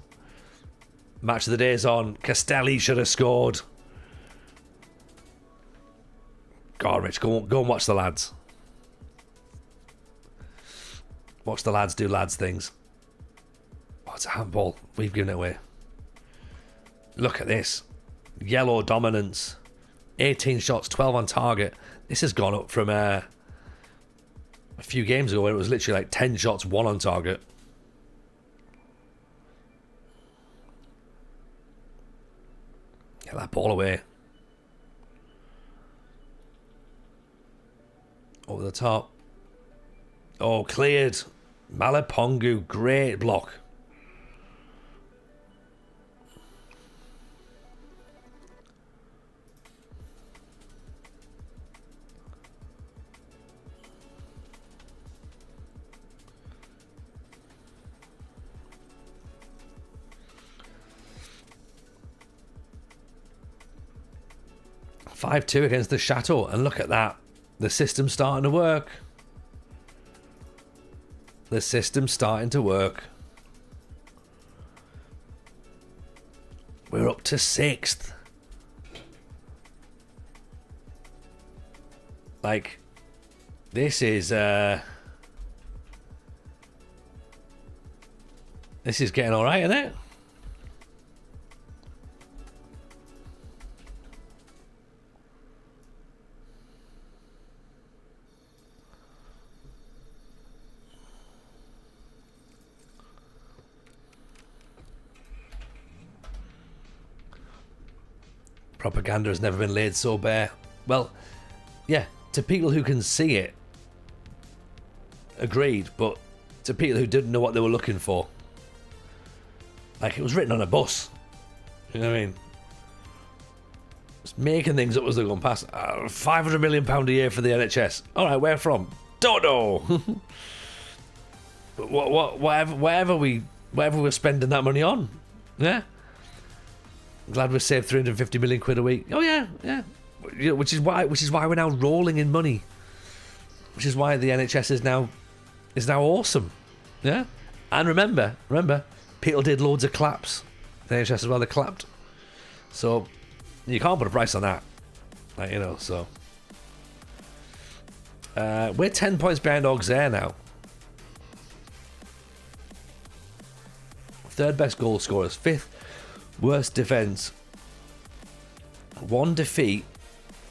Match of the day's on. Castelli should have scored. God, Rich, go and watch the lads. Watch the lads do lads things. Oh, it's a handball. We've given it away. Look at this. Yellow dominance. 18 shots, 12 on target. This has gone up from a few games ago where it was literally like 10 shots, 1 on target. Get that ball away. Over the top. Oh, cleared. Malipongu, great block. (5-2) against the Chateau, and look at that. The system's starting to work. The system's starting to work. We're up to 6th. Like, this is getting all right, isn't it? Propaganda has never been laid so bare. Well, yeah, to people who can see it, agreed, but to people who didn't know what they were looking for, like it was written on a bus. You know what I mean? It's making things up as they're going past. £500 million a year for the NHS. All right, where from? Don't know. But whatever we're spending that money on, yeah. I'm glad we've saved 350 million quid a week. Oh yeah. Which is why we're now rolling in money. Which is why the NHS is now awesome. Yeah. And remember, people did loads of claps. The NHS as well, they clapped. So you can't put a price on that. Like, you know, so we're 10 points behind Auxerre now. third best goal scorers, fifth worst defence, 1 defeat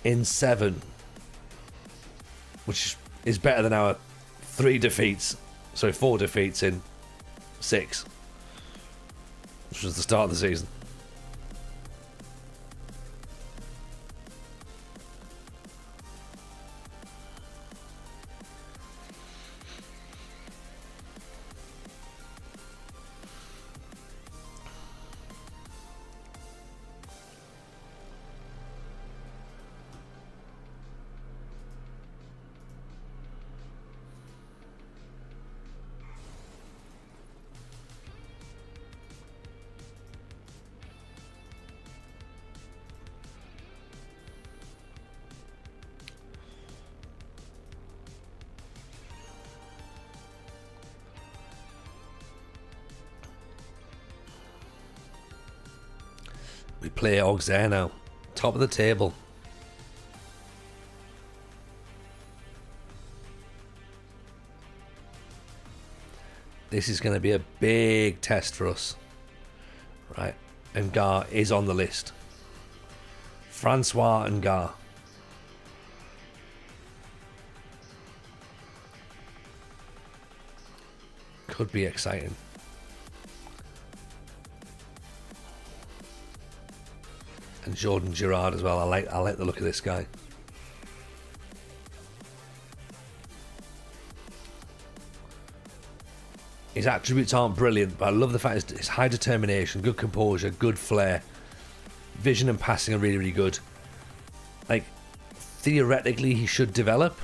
in 7, which is better than our 4 defeats in 6, which was the start of the season. We play Auxerre now, top of the table. This is going to be a big test for us, right? And Gar is on the list. Francois and Gar. Could be exciting. And Jordan Girard as well. I like the look of this guy. His attributes aren't brilliant, but I love the fact it's high determination, good composure, good flair. Vision and passing are really, really good. Like, theoretically, he should develop.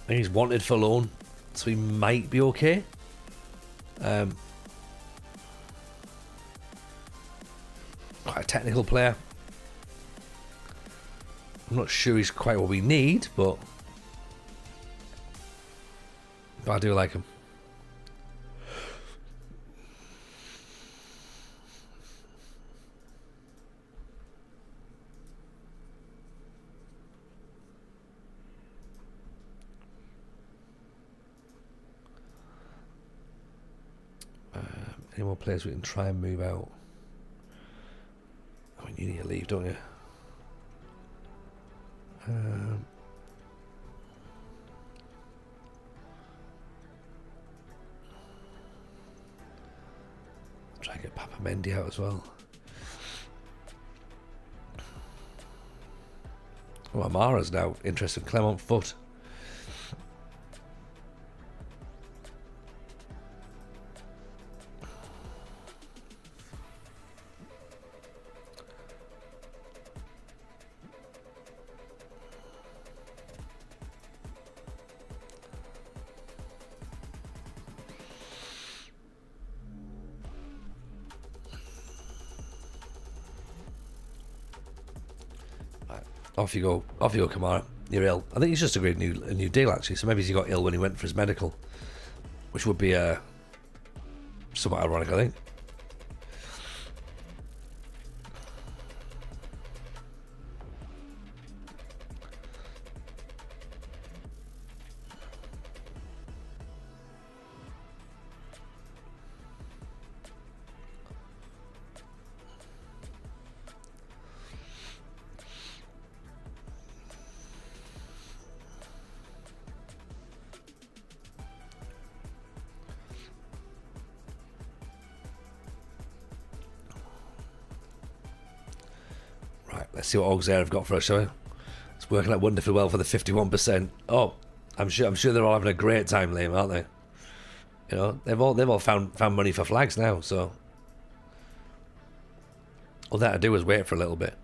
I think he's wanted for loan, so he might be okay. Quite a technical player. I'm not sure he's quite what we need, but I do like him. Any more players we can try and move out? I mean, you need to leave, don't you? Try and get Papa Mendy out as well. Oh, Amara's now interested in Clement Foot. Off you go, Kamara. You're ill. I think he's just agreed a new deal actually. So maybe he got ill when he went for his medical, which would be somewhat ironic, I think. Let's see what Auxerre have got for us, shall we? It's working out wonderfully well for the 51%. Oh, I'm sure they're all having a great time, Liam, aren't they? You know, they've all found money for flags now, so all they had to do was wait for a little bit.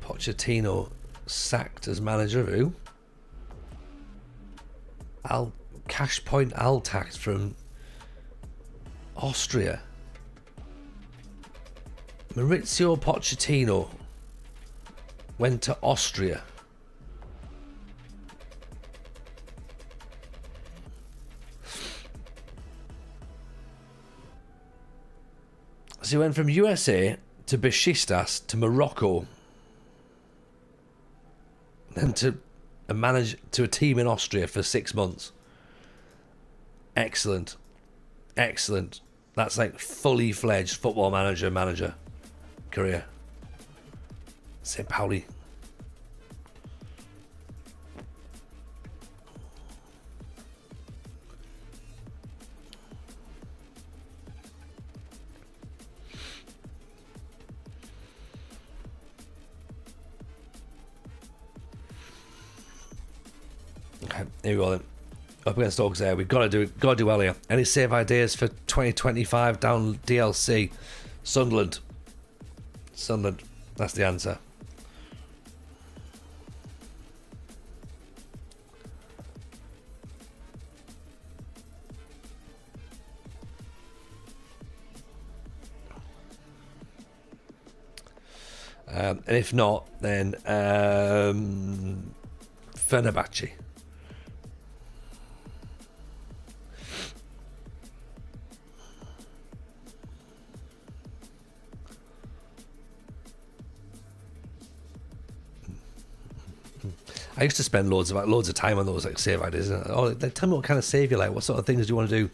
Pochettino sacked as manager of who? Cash Point Altact from Austria. Maurizio Pochettino went to Austria. So he went from USA to Besiktas to Morocco, then to manage to a team in Austria for 6 months. Excellent. Excellent. That's like fully fledged football manager career. St. Pauli. Okay, here we go then. Up against Dogs there. We've got to do well here. Any save ideas for 2025 down DLC? Sunderland. Sunderland. That's the answer. And if not, then Fenerbahce. I used to spend loads of time on those like save ideas. Oh, like, tell me what kind of save you like. What sort of things do you want to do?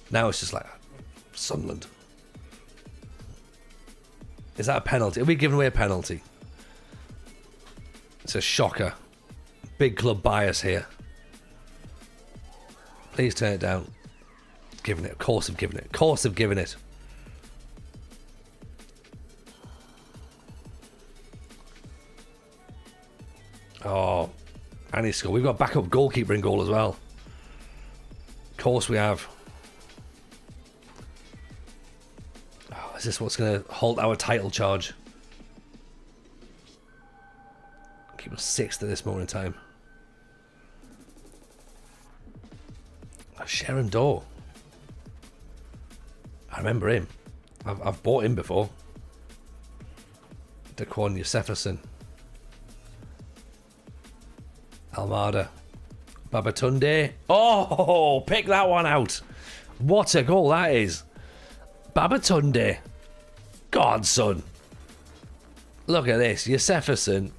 Now it's just like Sunderland. Is that a penalty? Are we giving away a penalty? It's a shocker. Big club bias here. Please turn it down. Giving it. Of course I've given it. Of course I've given it. Oh, and he scored. We've got backup goalkeeper in goal as well. Of course we have. Oh, is this what's going to halt our title charge? Keep us 6th at this moment in time. Oh, Sharon Doe. I remember him. I've bought him before. Daquan Yuseferson. Almada. Babatunde. Oh, pick that one out. What a goal that is. Babatunde. God, son. Look at this. Yuseferson.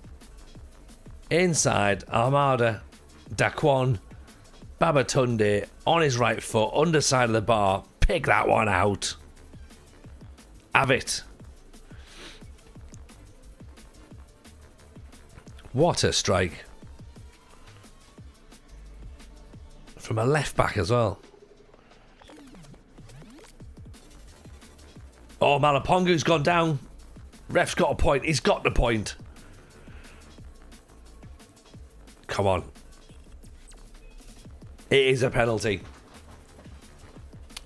Inside. Almada. Daquan. Babatunde. On his right foot. Underside of the bar. Pick that one out. Have it. What a strike. From a left back as well. Oh, Malapongu's gone down. Ref's got a point. He's got the point. Come on. It is a penalty.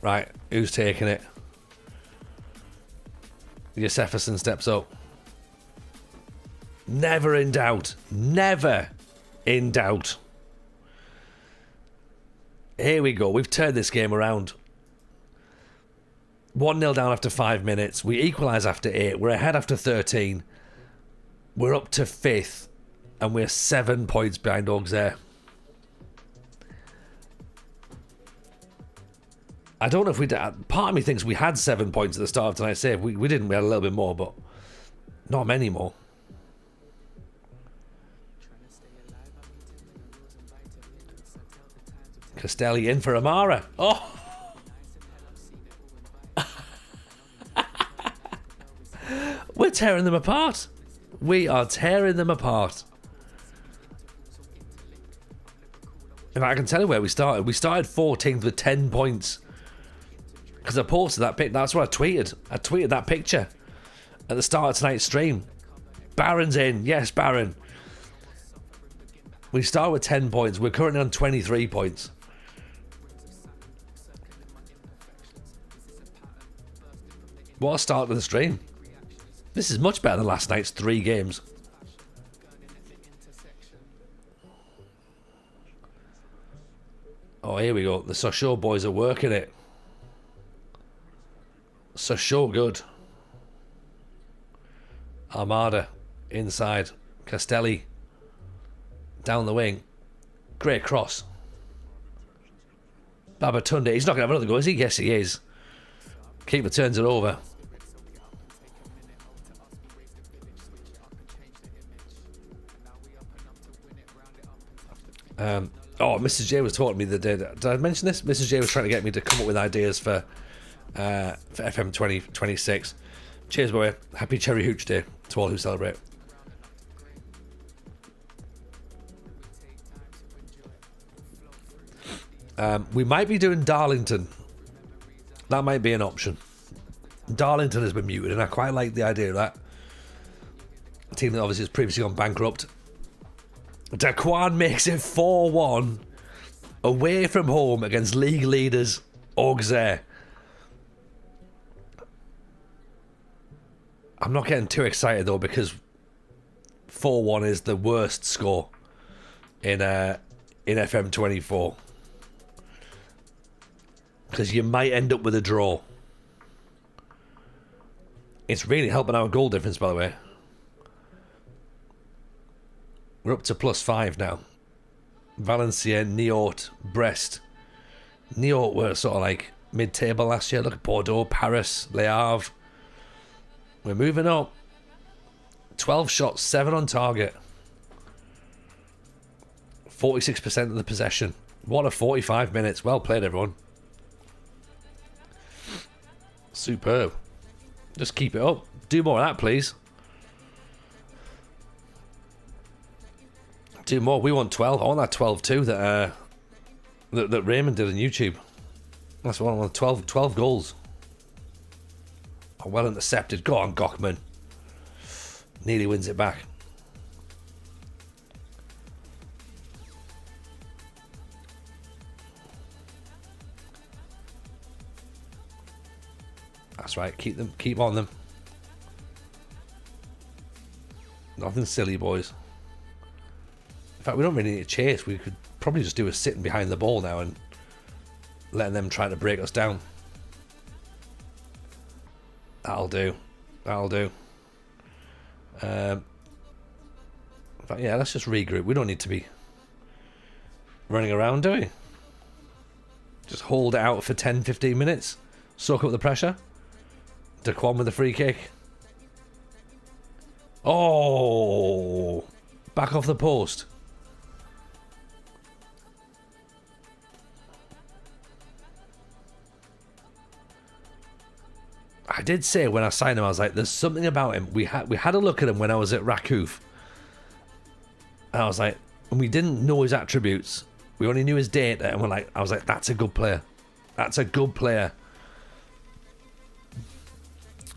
Right, who's taking it? Yuseferson steps up. Never in doubt. Never in doubt. Here we go. We've turned this game around. 1-0 down after 5 minutes. We equalise after 8. We're ahead after 13. We're up to 5th. And we're 7 points behind Dogs there. I don't know if we... Part of me thinks we had 7 points at the start of tonight's save. We didn't. We had a little bit more, but not many more. Castelli in for Amara. Oh! We're tearing them apart. We are tearing them apart. In fact, I can tell you where we started. We started 14th with 10 points. Because I posted that pic. That's what I tweeted. I tweeted that picture at the start of tonight's stream. Barron's in. Yes, Barron. We start with 10 points. We're currently on 23 points. What a start to the stream. This is much better than last night's 3 games. Oh, here we go. The Sochaux boys are working it. Sochaux good. Armada inside. Castelli down the wing. Great cross. Babatunde. He's not going to have another go, is he? Yes, he is. Keeper turns it over. Oh, Mrs. J was talking to me the day. Did I mention this? Mrs. J was trying to get me to come up with ideas for FM 2026. Cheers, boy. Happy Cherry Hooch Day to all who celebrate. We might be doing Darlington. That might be an option. Darlington has been muted, and I quite like the idea of that. A team that obviously has previously gone bankrupt. Daquan makes it 4-1 away from home against league leaders Auxerre. I'm not getting too excited though, because 4-1 is the worst score in FM24. Because you might end up with a draw. It's really helping our goal difference, by the way. We're up to +5 now. Valenciennes, Niort, Brest. Niort were sort of like mid-table last year. Look at Bordeaux, Paris, Le Havre. We're moving up. 12 shots, 7 on target. 46% of the possession. What a 45 minutes. Well played, everyone. Superb. Just keep it up. Do more of that, please. Do more. We want 12. I want that 12 too that Raymond did on YouTube. That's what I want. 12 goals. Oh, well intercepted. Go on, Gochman. Nearly wins it back. That's right. Keep on them. Nothing silly, boys. In fact, we don't really need to chase. We could probably just do a sitting behind the ball now and letting them try to break us down. That'll do. That'll do. In fact, yeah, let's just regroup. We don't need to be running around, do we? Just hold it out for 10-15 minutes. Soak up the pressure. Daquan with the free kick. Oh! Back off the post. I did say when I signed him, I was like, there's something about him. We had a look at him when I was at Rakouf. And I was like, and we didn't know his attributes. We only knew his data, and I was like, that's a good player. That's a good player.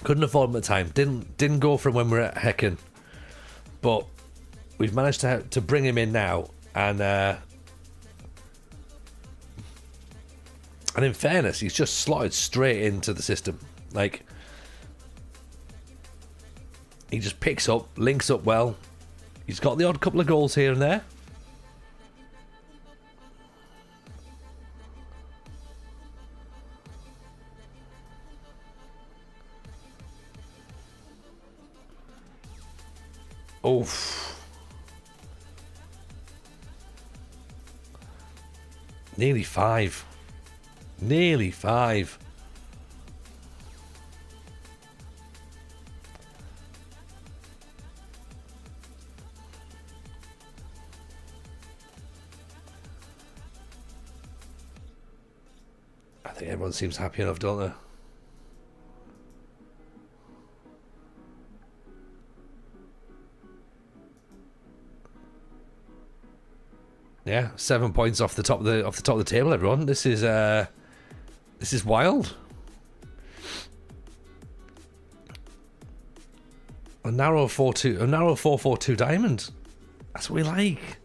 Couldn't afford him at the time. Didn't go for him when we were at Hecken. But we've managed to bring him in now, and in fairness, he's just slotted straight into the system. Like, he just picks up, links up well. He's got the odd couple of goals here and there. Oof. Nearly 5. Nearly 5. I think everyone seems happy enough, don't they? Yeah, 7 points off the top of the table, everyone. This is wild. A narrow 4-4-2 diamond. That's what we like.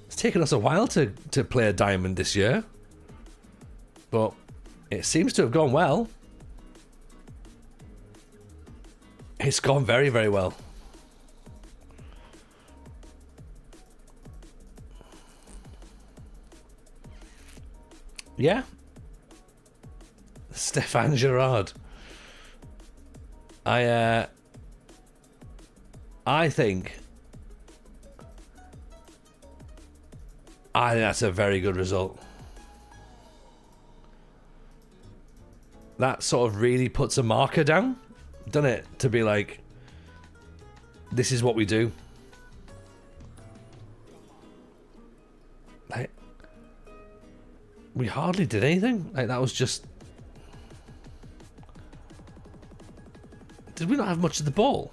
It's taken us a while to play a diamond this year, but it seems to have gone well. It's gone very, very well. Yeah. Stéphane Gerrard. I think that's a very good result. That sort of really puts a marker down, doesn't it? To be like, this is what we do. We hardly did anything. Like, that was just... Did we not have much of the ball?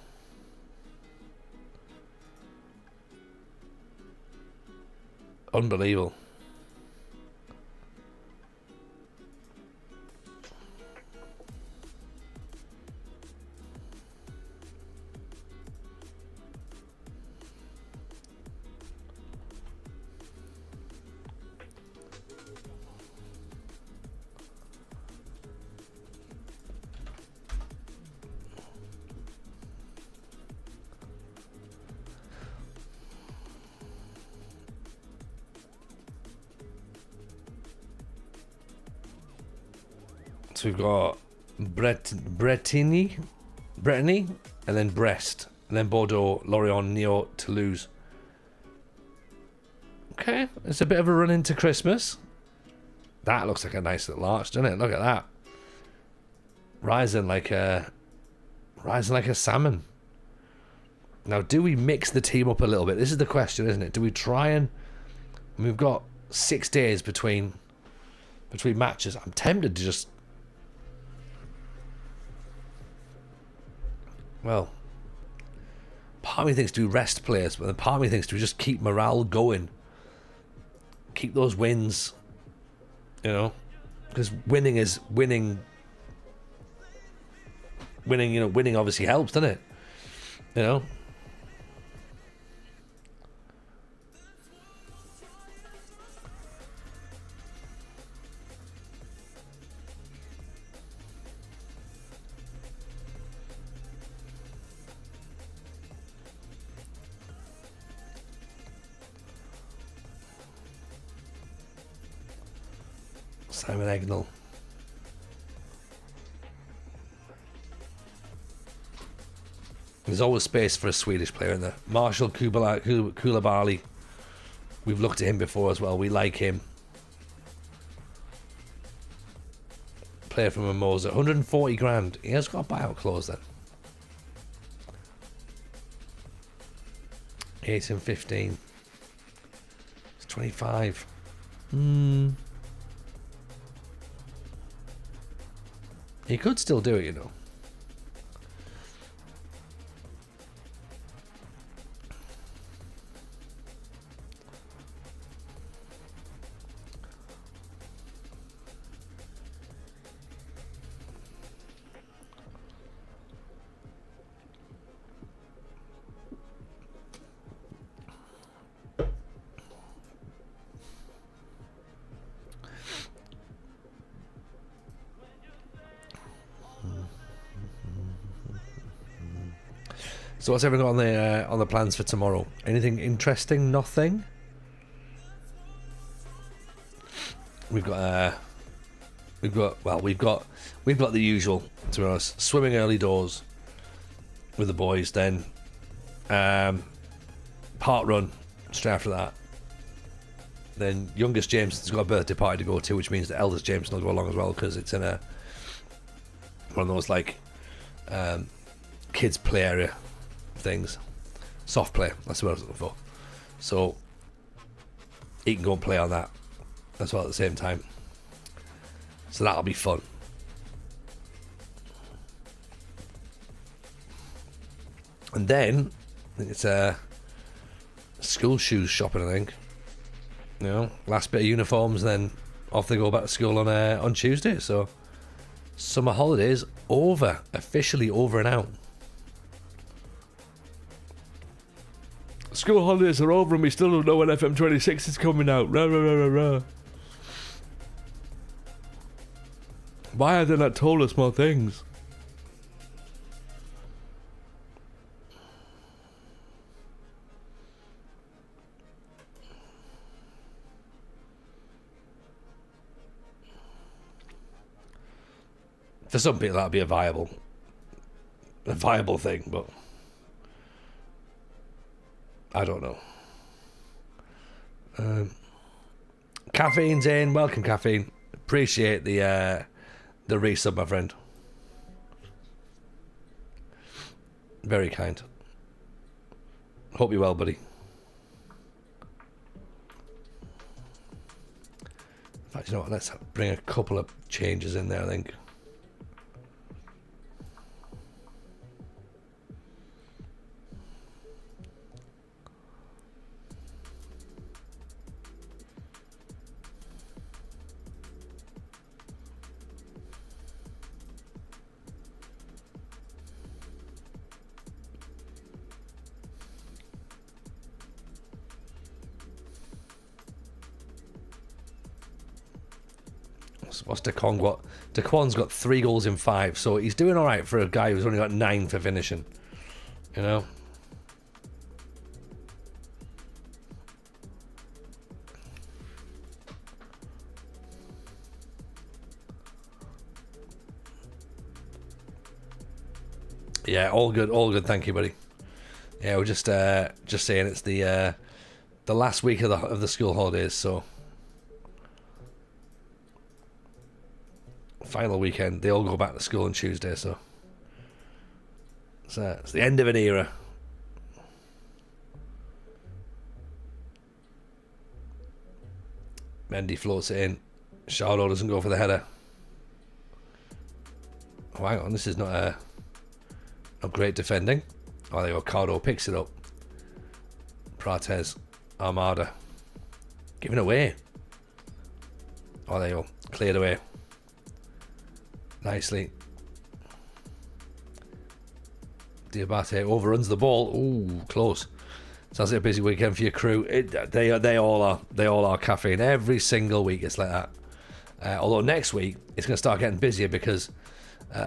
Unbelievable. So we've got Brittany, and then Brest, and then Bordeaux, Lorient, Nyon, Toulouse. Okay, it's a bit of a run into Christmas. That looks like a nice little arch, doesn't it? Look at that. Rising like a salmon. Now, do we mix the team up a little bit? This is the question, isn't it? Do we try and... We've got 6 days between matches. I'm tempted to just... Well, part of me thinks do we rest players, but then part of me thinks do we just keep morale going? Keep those wins, you know? Because winning is winning. Winning obviously helps, doesn't it? You know? Simon Egnell. There's always space for a Swedish player in there. Marshall Koulibaly. We've looked at him before as well. We like him. Player from Mimosa. 140 grand. He has got a buyout clause then. 8 and 15. It's 25. He could still do it, you know. So what's everyone got on the plans for tomorrow? Anything interesting? Nothing. We've got the usual, to be honest. Swimming early doors with the boys, then park run straight after that. Then youngest Jameson's got a birthday party to go to, which means the eldest Jameson will go along as well because it's in one of those like kids play area things. Soft play, that's what I was looking for. So he can go and play on that as well at the same time. So that'll be fun. And then I think it's school shoes shopping, I think. You know, last bit of uniforms, then off they go back to school on Tuesday. So summer holidays over, officially over and out. School holidays are over and we still don't know when FM26 is coming out. Rah, rah, rah, rah, rah. Why have they not told us more things? For some people that'd be a viable thing, but I don't know. Caffeine's in. Welcome, Caffeine. Appreciate the resub, my friend. Very kind. Hope you're well, buddy. In fact, You know what, let's bring a couple of changes in there, I think. What's Daquan got? Daquan's got 3 goals in 5, so he's doing all right for a guy who's only got 9 for finishing. You know. Yeah, all good, all good. Thank you, buddy. Yeah, we're just saying it's the last week of the school holidays, so. Final weekend, they all go back to school on Tuesday, so it's the end of an era. Mendy floats it in. Charlo doesn't go for the header. Oh, hang on, this is not great defending. Oh, there you go. Cardo picks it up. Prates, Armada, giving away. Oh, there you go. Cleared away. Nicely. Diabate overruns the ball. Ooh, close. Sounds like a busy weekend for your crew. They all are caffeine. Every single week it's like that. Although next week it's going to start getting busier because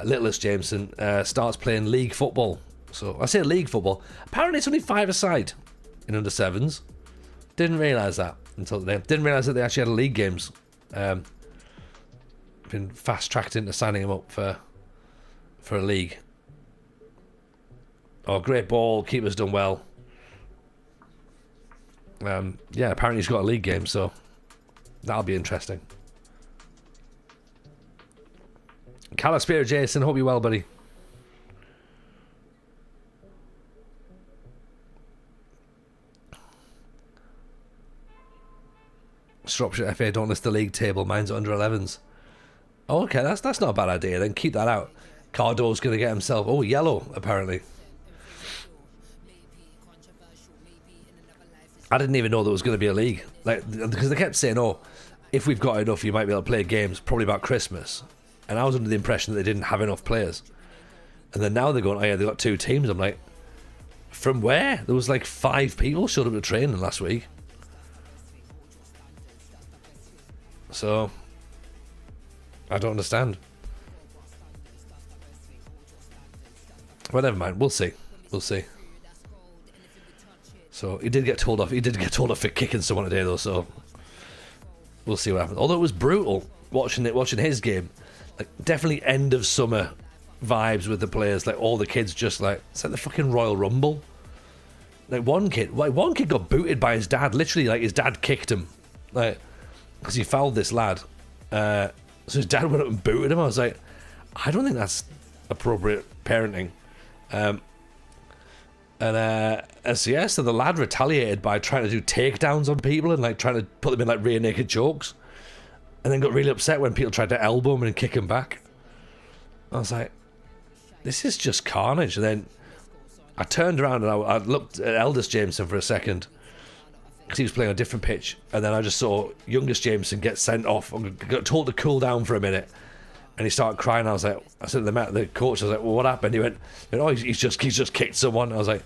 Littlest Jameson starts playing league football. So I say league football. Apparently it's only 5-a-side in under 7s. Didn't realise that until today. Didn't realise that they actually had league games. Been fast tracked into signing him up for a league. Oh, great ball. Keeper's done well. Yeah, apparently he's got a league game, so that'll be interesting. Calispira Jason, hope you're well, buddy. Shropshire FA don't list the league table. Mine's under 11s. Oh, okay, that's not a bad idea. Then keep that out. Cardo's going to get himself... Oh, yellow, apparently. I didn't even know there was going to be a league. Because they kept saying, oh, if we've got enough, you might be able to play games probably about Christmas. And I was under the impression that they didn't have enough players. And then now they're going, oh yeah, they've got 2 teams. I'm like, from where? There was like 5 people showed up to training last week. So... I don't understand. Well, never mind. We'll see. We'll see. So he did get told off. He did get told off for kicking someone today, though. So we'll see what happens. Although it was brutal watching his game. Like definitely end of summer vibes with the players. Like all the kids just like it's like the fucking Royal Rumble. Like one kid got booted by his dad. Literally, like his dad kicked him, like because he fouled this lad. So his dad went up and booted him. I was like, I don't think that's appropriate parenting. So the lad retaliated by trying to do takedowns on people and like trying to put them in like rear naked chokes, and then got really upset when people tried to elbow him and kick him back. I was like, this is just carnage. And then I turned around and I looked at eldest Jameson for a second because he was playing on a different pitch, and then I just saw youngest Jameson get sent off and got told to cool down for a minute, and he started crying. I said to the coach, I was like, well, what happened? He went, oh, he's just kicked someone. I was like,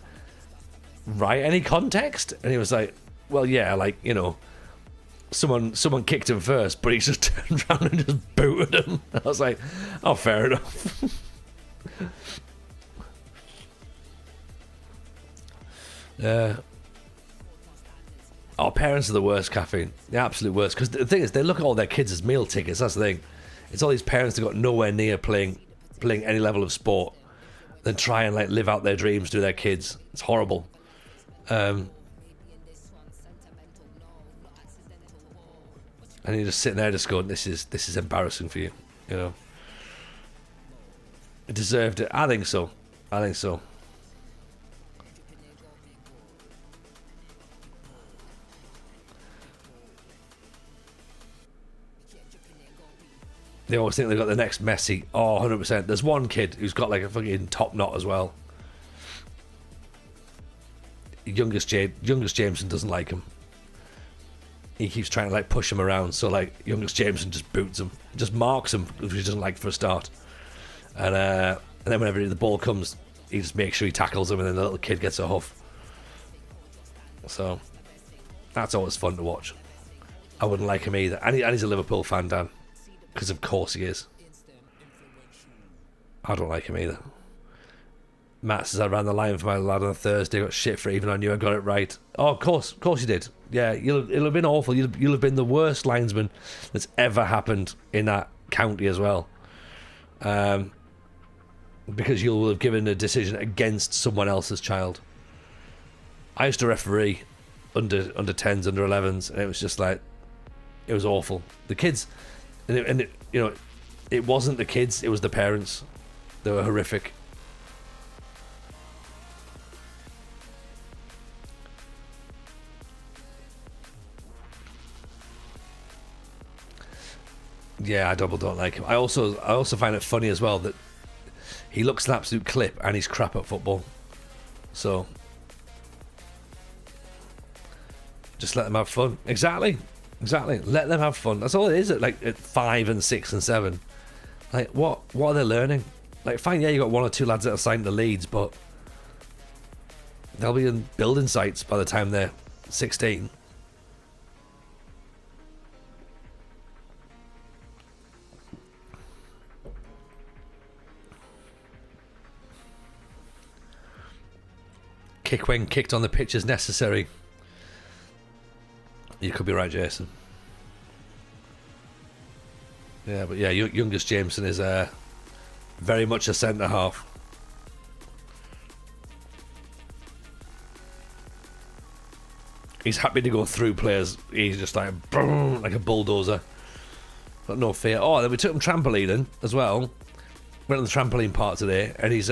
right, any context? And he was like, well, yeah, like, you know, someone kicked him first, but he just turned around and just booted him. I was like, oh, fair enough. Our parents are the worst, caffeine. The absolute worst. Because the thing is, they look at all their kids as meal tickets. That's the thing. It's all these parents that got nowhere near playing any level of sport, then try and like live out their dreams to their kids. It's horrible. And you're just sitting there just going, this is embarrassing for you. You know. It deserved it. I think so. They always think they've got the next Messi. Oh, 100%. There's one kid who's got like a fucking top knot as well. Youngest Jameson doesn't like him. He keeps trying to like push him around, so like youngest Jameson just boots him, just marks him, which he doesn't like for a start. And then whenever the ball comes, he just makes sure he tackles him, and then the little kid gets a huff. So that's always fun to watch. I wouldn't like him either, and he's a Liverpool fan, Dan, because of course he is. I don't like him either. Matt says I ran the line for my lad on a Thursday, got shit for it, even though I knew I got it right. Oh, of course you did. Yeah, it'll have been awful. You'll have been the worst linesman that's ever happened in that county as well. Because you'll have given a decision against someone else's child. I used to referee under 10s, under 11s, and it was just like, it was awful. The kids, and it wasn't the kids, it was the parents. They were horrific. Yeah, I don't like him. I also find it funny as well that he looks an absolute clip and he's crap at football. So just let them have fun. Exactly. Let them have fun. That's all it is. At 5 and 6 and 7, like what are they learning? Like, fine, yeah, you got one or two lads that are signed to Leeds, but they'll be in building sites by the time they're 16. Kick when kicked on the pitch is necessary. You could be right, Jason. Yeah, but yeah, youngest Jameson is very much a centre half. He's happy to go through players. He's just like boom, like a bulldozer. Got no fear. Oh, then we took him trampolining as well. Went on the trampoline part today, and he's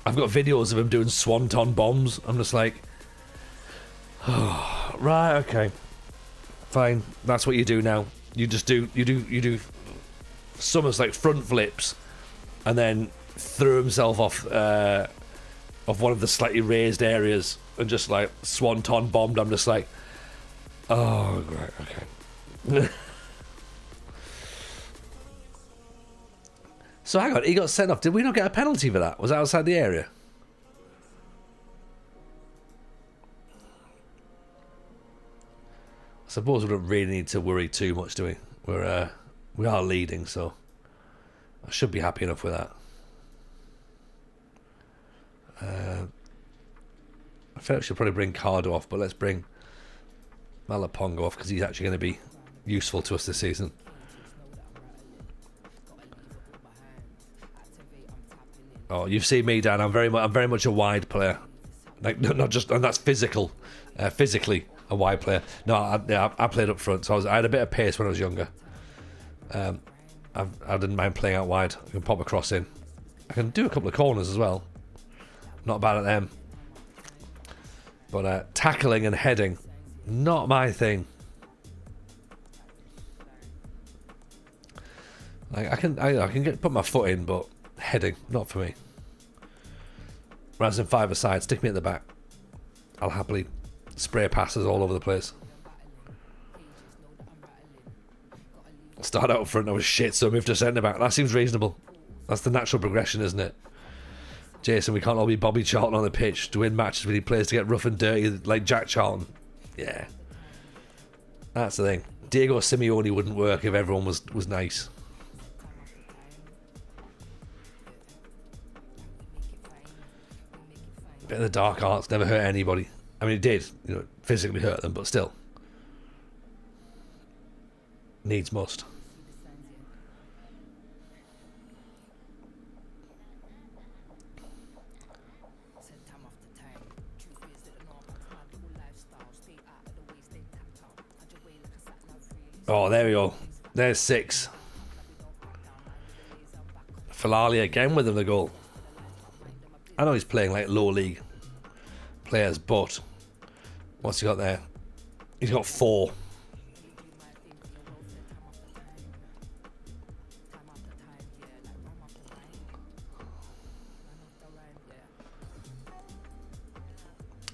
I've got videos of him doing swanton bombs. I'm just like, oh, right, okay, fine. That's what you do now. You do Summers like front flips, and then threw himself off one of the slightly raised areas and just like swanton bombed. I'm just like, oh, right, okay. So hang on, he got sent off. Did we not get a penalty for that? Was that outside the area? I suppose we don't really need to worry too much, do we? We are leading, so I should be happy enough with that. I feel like we should probably bring Cardo off, but let's bring Malapongo off because he's actually going to be useful to us this season. Oh, you've seen me, Dan. I'm very much a wide player. Like, not just, and that's physically a wide player. No, I played up front, so I had a bit of pace when I was younger. I didn't mind playing out wide. I can pop a cross in. I can do a couple of corners as well. Not bad at them. But tackling and heading, not my thing. Like I can put my foot in, but heading, not for me. Rather than 5-a-side, stick me at the back. I'll happily spray passes all over the place. Start out front, I was shit, so I moved to centre back. That seems reasonable. That's the natural progression, isn't it? Jason, we can't all be Bobby Charlton on the pitch to win matches when he plays to get rough and dirty like Jack Charlton. Yeah. That's the thing. Diego Simeone wouldn't work if everyone was nice. Bit of the dark arts never hurt anybody. I mean, it did, physically hurt them, but still. Needs must. Oh, there we go. There's 6. Falali again with the goal. I know he's playing like low league players, but what's he got there? He's got 4.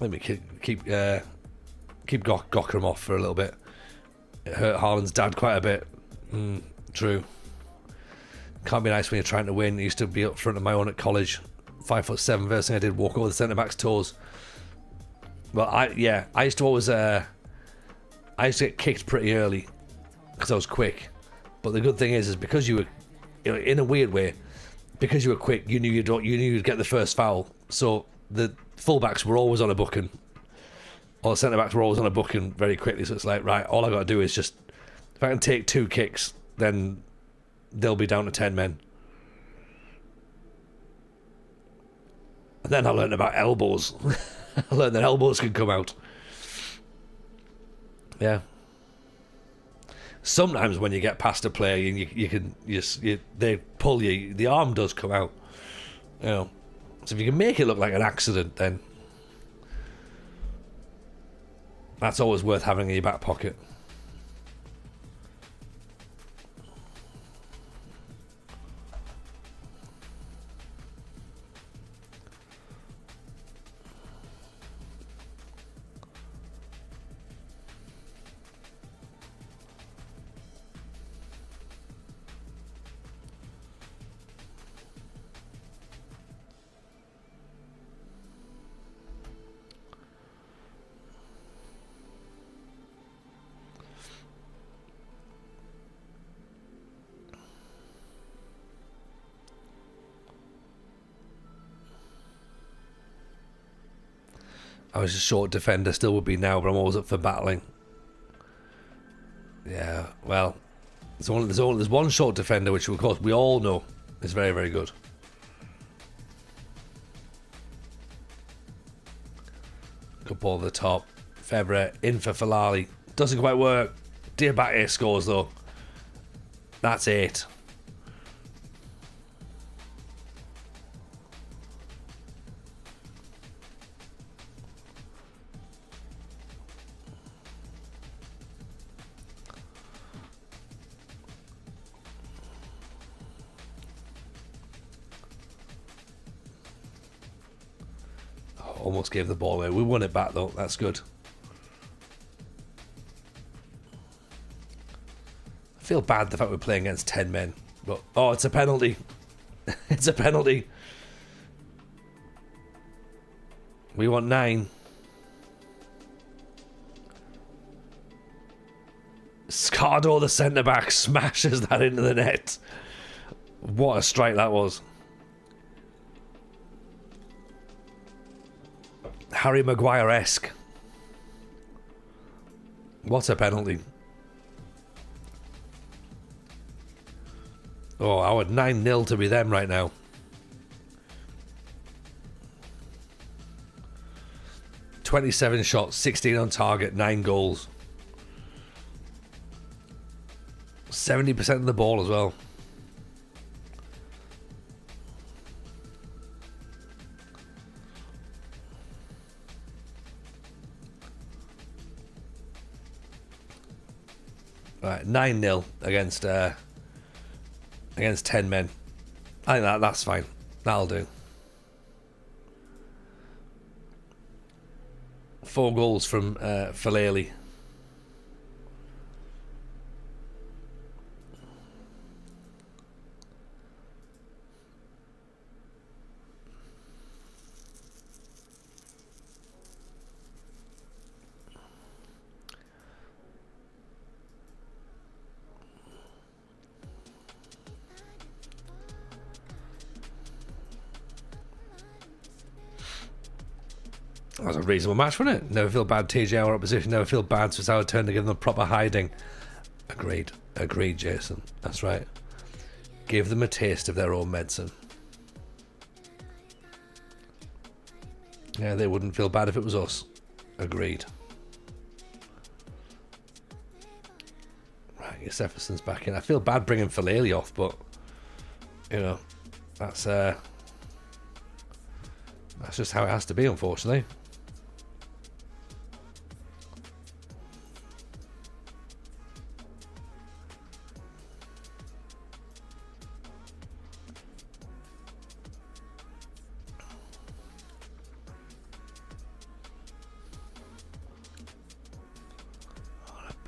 Let me keep Gockram off for a little bit. It hurt Haaland's dad quite a bit. True. Can't be nice when you're trying to win. I used to be up front of my own at college. 5'7", first thing I did, walk over the centre back's toes. Well, I used to always I used to get kicked pretty early because I was quick. But the good thing is because you were, in a weird way, because you were quick, you knew you'd get the first foul. So the fullbacks were always on a booking, or the centre backs were always on a booking very quickly. So it's like, right, all I got to do is just, if I can take 2 kicks, then they'll be down to 10 men. And then I learned about elbows. I learned that elbows can come out. Yeah. Sometimes when you get past a player, they pull you. The arm does come out. So if you can make it look like an accident, then that's always worth having in your back pocket. I was a short defender, still would be now, but I'm always up for battling. Yeah, well, there's one short defender, which of course we all know is very, very good. Good ball at the top. Febvre in for Falali. Doesn't quite work. Diabate scores though. That's 8. Almost gave the ball away. We won it back though. That's good. I feel bad the fact we're playing against 10 men. But it's a penalty. It's a penalty. We want 9. Scardo, the centre back, smashes that into the net. What a strike that was. Harry Maguire-esque. What a penalty. Oh, I would 9-0 to be them right now. 27 shots, 16 on target, 9 goals. 70% of the ball as well. Right, 9-0 against 10 men. I think that's fine. That'll do. 4 goals from Falali. That was a reasonable match, wasn't it? Never feel bad, TJ, our opposition. Never feel bad, so it's our turn to give them a proper hiding. Agreed. Agreed, Jason. That's right. Give them a taste of their own medicine. Yeah, they wouldn't feel bad if it was us. Agreed. Right, Jefferson's back in. I feel bad bringing Falali off, but, that's just how it has to be, unfortunately.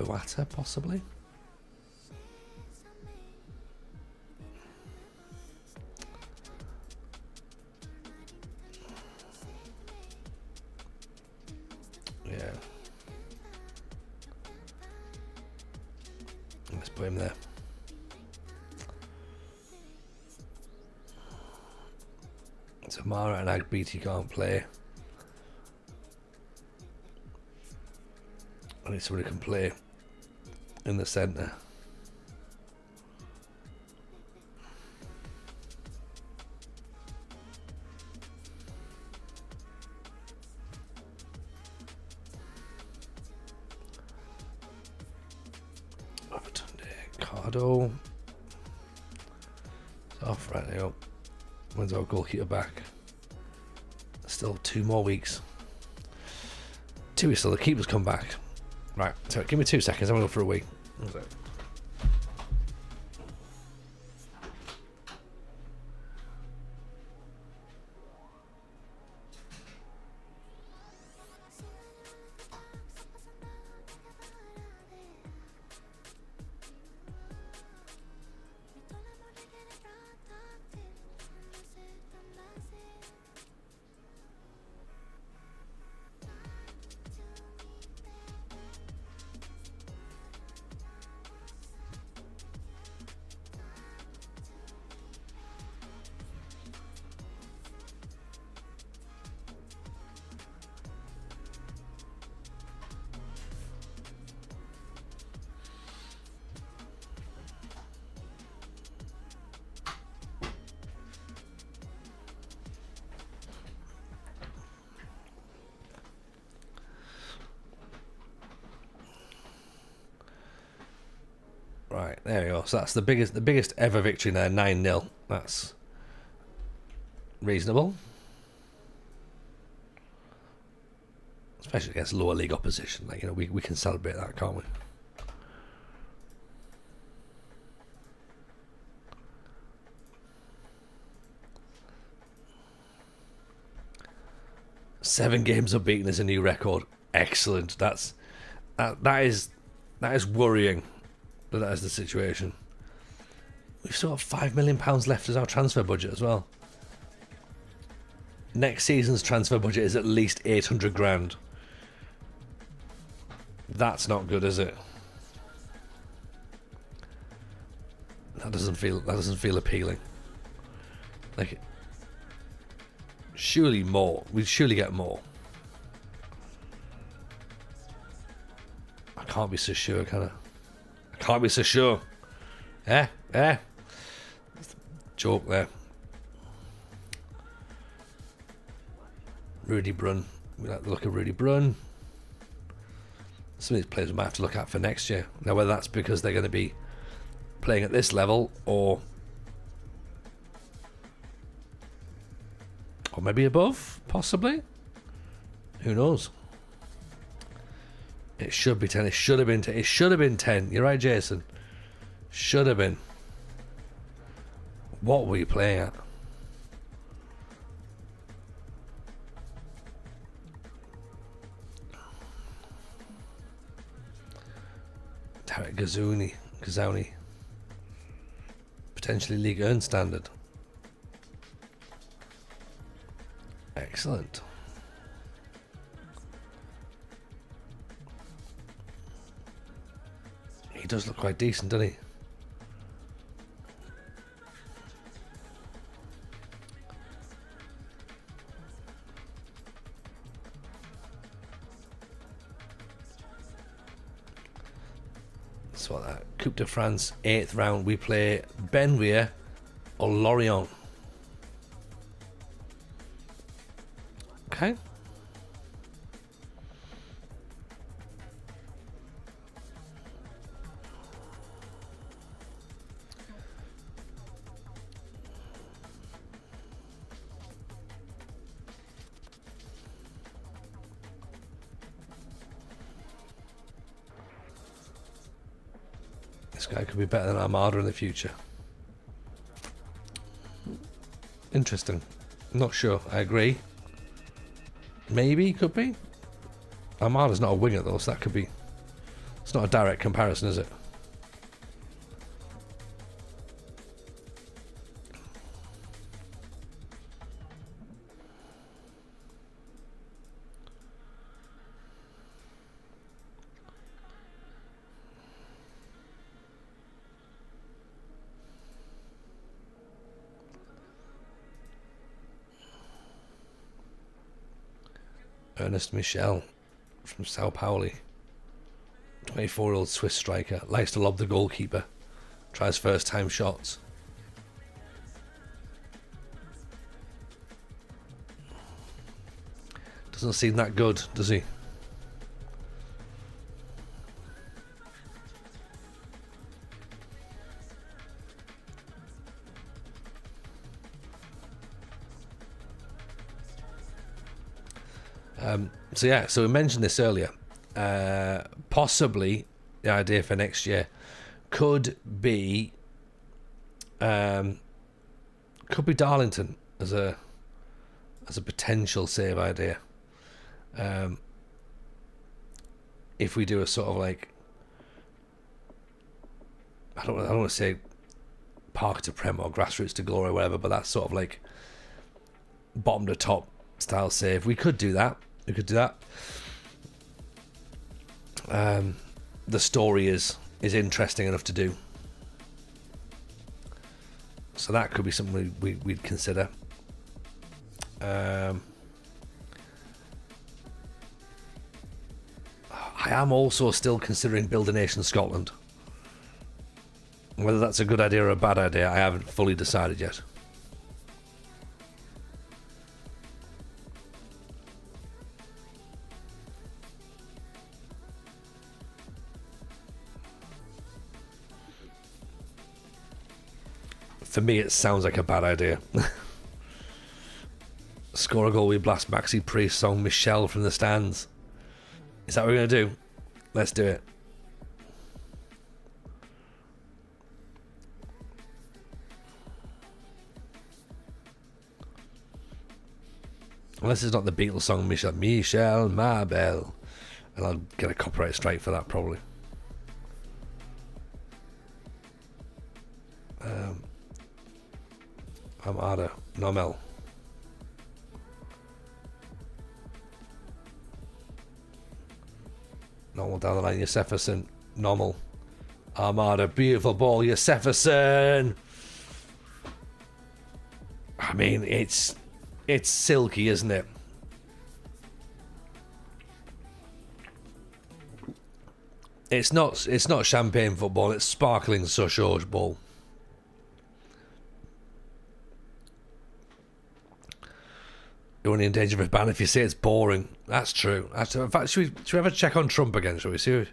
Boata, possibly. Yeah. Let's put him there. So Mara and Agbeat can't play. I need somebody who can play in the centre. Cardo. It's off right now. When's our goalkeeper back? Still 2 more weeks. 2 weeks till the keepers come back. Right, so give me 2 seconds. I'm going to go for a wee. Right, there we go. So that's the biggest ever victory there, 9-0. That's reasonable. Especially against lower league opposition. Like, you know, we can celebrate that, can't we? Seven games unbeaten is a new record. Excellent. That is worrying. But that is the situation. We've still got £5 million left as our transfer budget as well. Next season's transfer budget is at least 800 grand. That's not good, is it? That doesn't feel appealing. Like, surely more. We'd surely get more. I can't be so sure, can I? Can't be so sure. Joke there. Rudy Brunn. We like the look of Rudy Brunn. Some of these players we might have to look at for next year. Now, whether that's because they're going to be playing at this level or maybe above, possibly. Who knows? It should be 10. It should have been 10. It should have been 10. You're right, Jason. Should have been. What were you playing at? Tarek Ghazouni. Potentially League Earn standard. Excellent. He does look quite decent, doesn't he? So that Coupe de France 8th round, we play Benwier or Lorient. Okay. This guy could be better than Armada in the future. Interesting. Not sure. I agree. Maybe, could be. Armada's not a winger though, so that could be It's not a direct comparison, is it? Ernest Michel from Sao Paulo. 24-year-old Swiss striker. Likes to lob the goalkeeper. Tries first-time shots. Doesn't seem that good, does he? So yeah, so we mentioned this earlier. Possibly the idea for next year could be Darlington as a potential save idea. If we do a sort of like, I don't want to say Park to Prem or Grassroots to Glory or whatever, but that's sort of like bottom to top style save. We could do that. We could do that. The story is interesting enough to do, so that could be something we'd consider. I am also still considering Build a Nation Scotland. Whether that's a good idea or a bad idea, I haven't fully decided yet. For me, it sounds like a bad idea. Score a goal, we blast Maxi Priest song Michelle from the stands. Is that what we're going to do? Let's do it. Unless it's not the Beatles song Michelle, Michelle, ma belle. And I'll get a copyright strike for that probably. Armada, Nomel. Normal down the line, Josefferson, Normal. Armada, beautiful ball, Josefferson. I mean, it's silky, isn't it? It's not champagne football, it's sparkling Sochaux ball. You're only in danger of a ban if you say it's boring. That's true. In fact, should we ever check on Trump again? Shall we see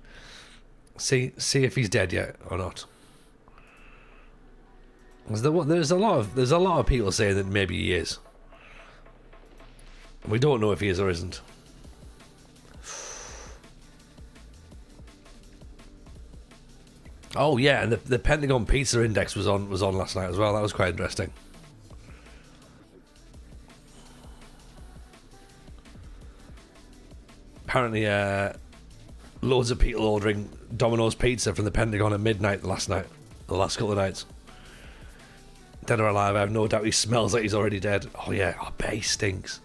if he's dead yet or not? There's a lot of people saying that maybe he is. We don't know if he is or isn't. Oh yeah, and the Pentagon Pizza Index was on last night as well. That was quite interesting. Apparently, loads of people ordering Domino's pizza from the Pentagon at midnight the last couple of nights. Dead or alive, I have no doubt he smells like he's already dead. Oh yeah, I bet he stinks.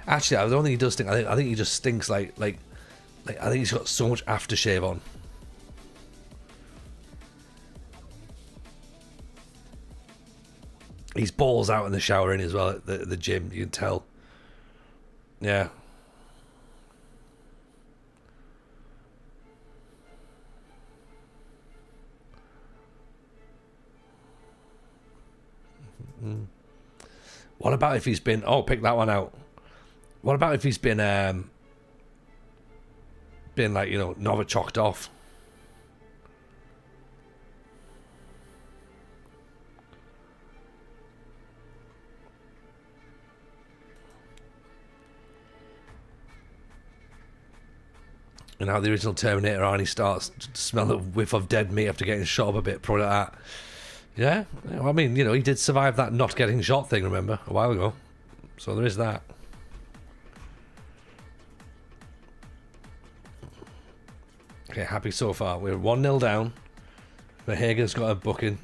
Actually, I don't think he does stink. I think he just stinks like I think he's got so much aftershave on. He's balls out in the shower in as well at the gym, you can tell. Yeah. What about if he's been... Oh, pick that one out. What about if he's been like, you know, Novichoked off? And how the original Terminator Arnie starts to smell a whiff of dead meat after getting shot up a bit, probably like that. Yeah, well, I mean, you know, he did survive that not getting shot thing, remember, a while ago. So there is that. Okay, happy so far. We're 1-0 down. Verhagen's got a booking.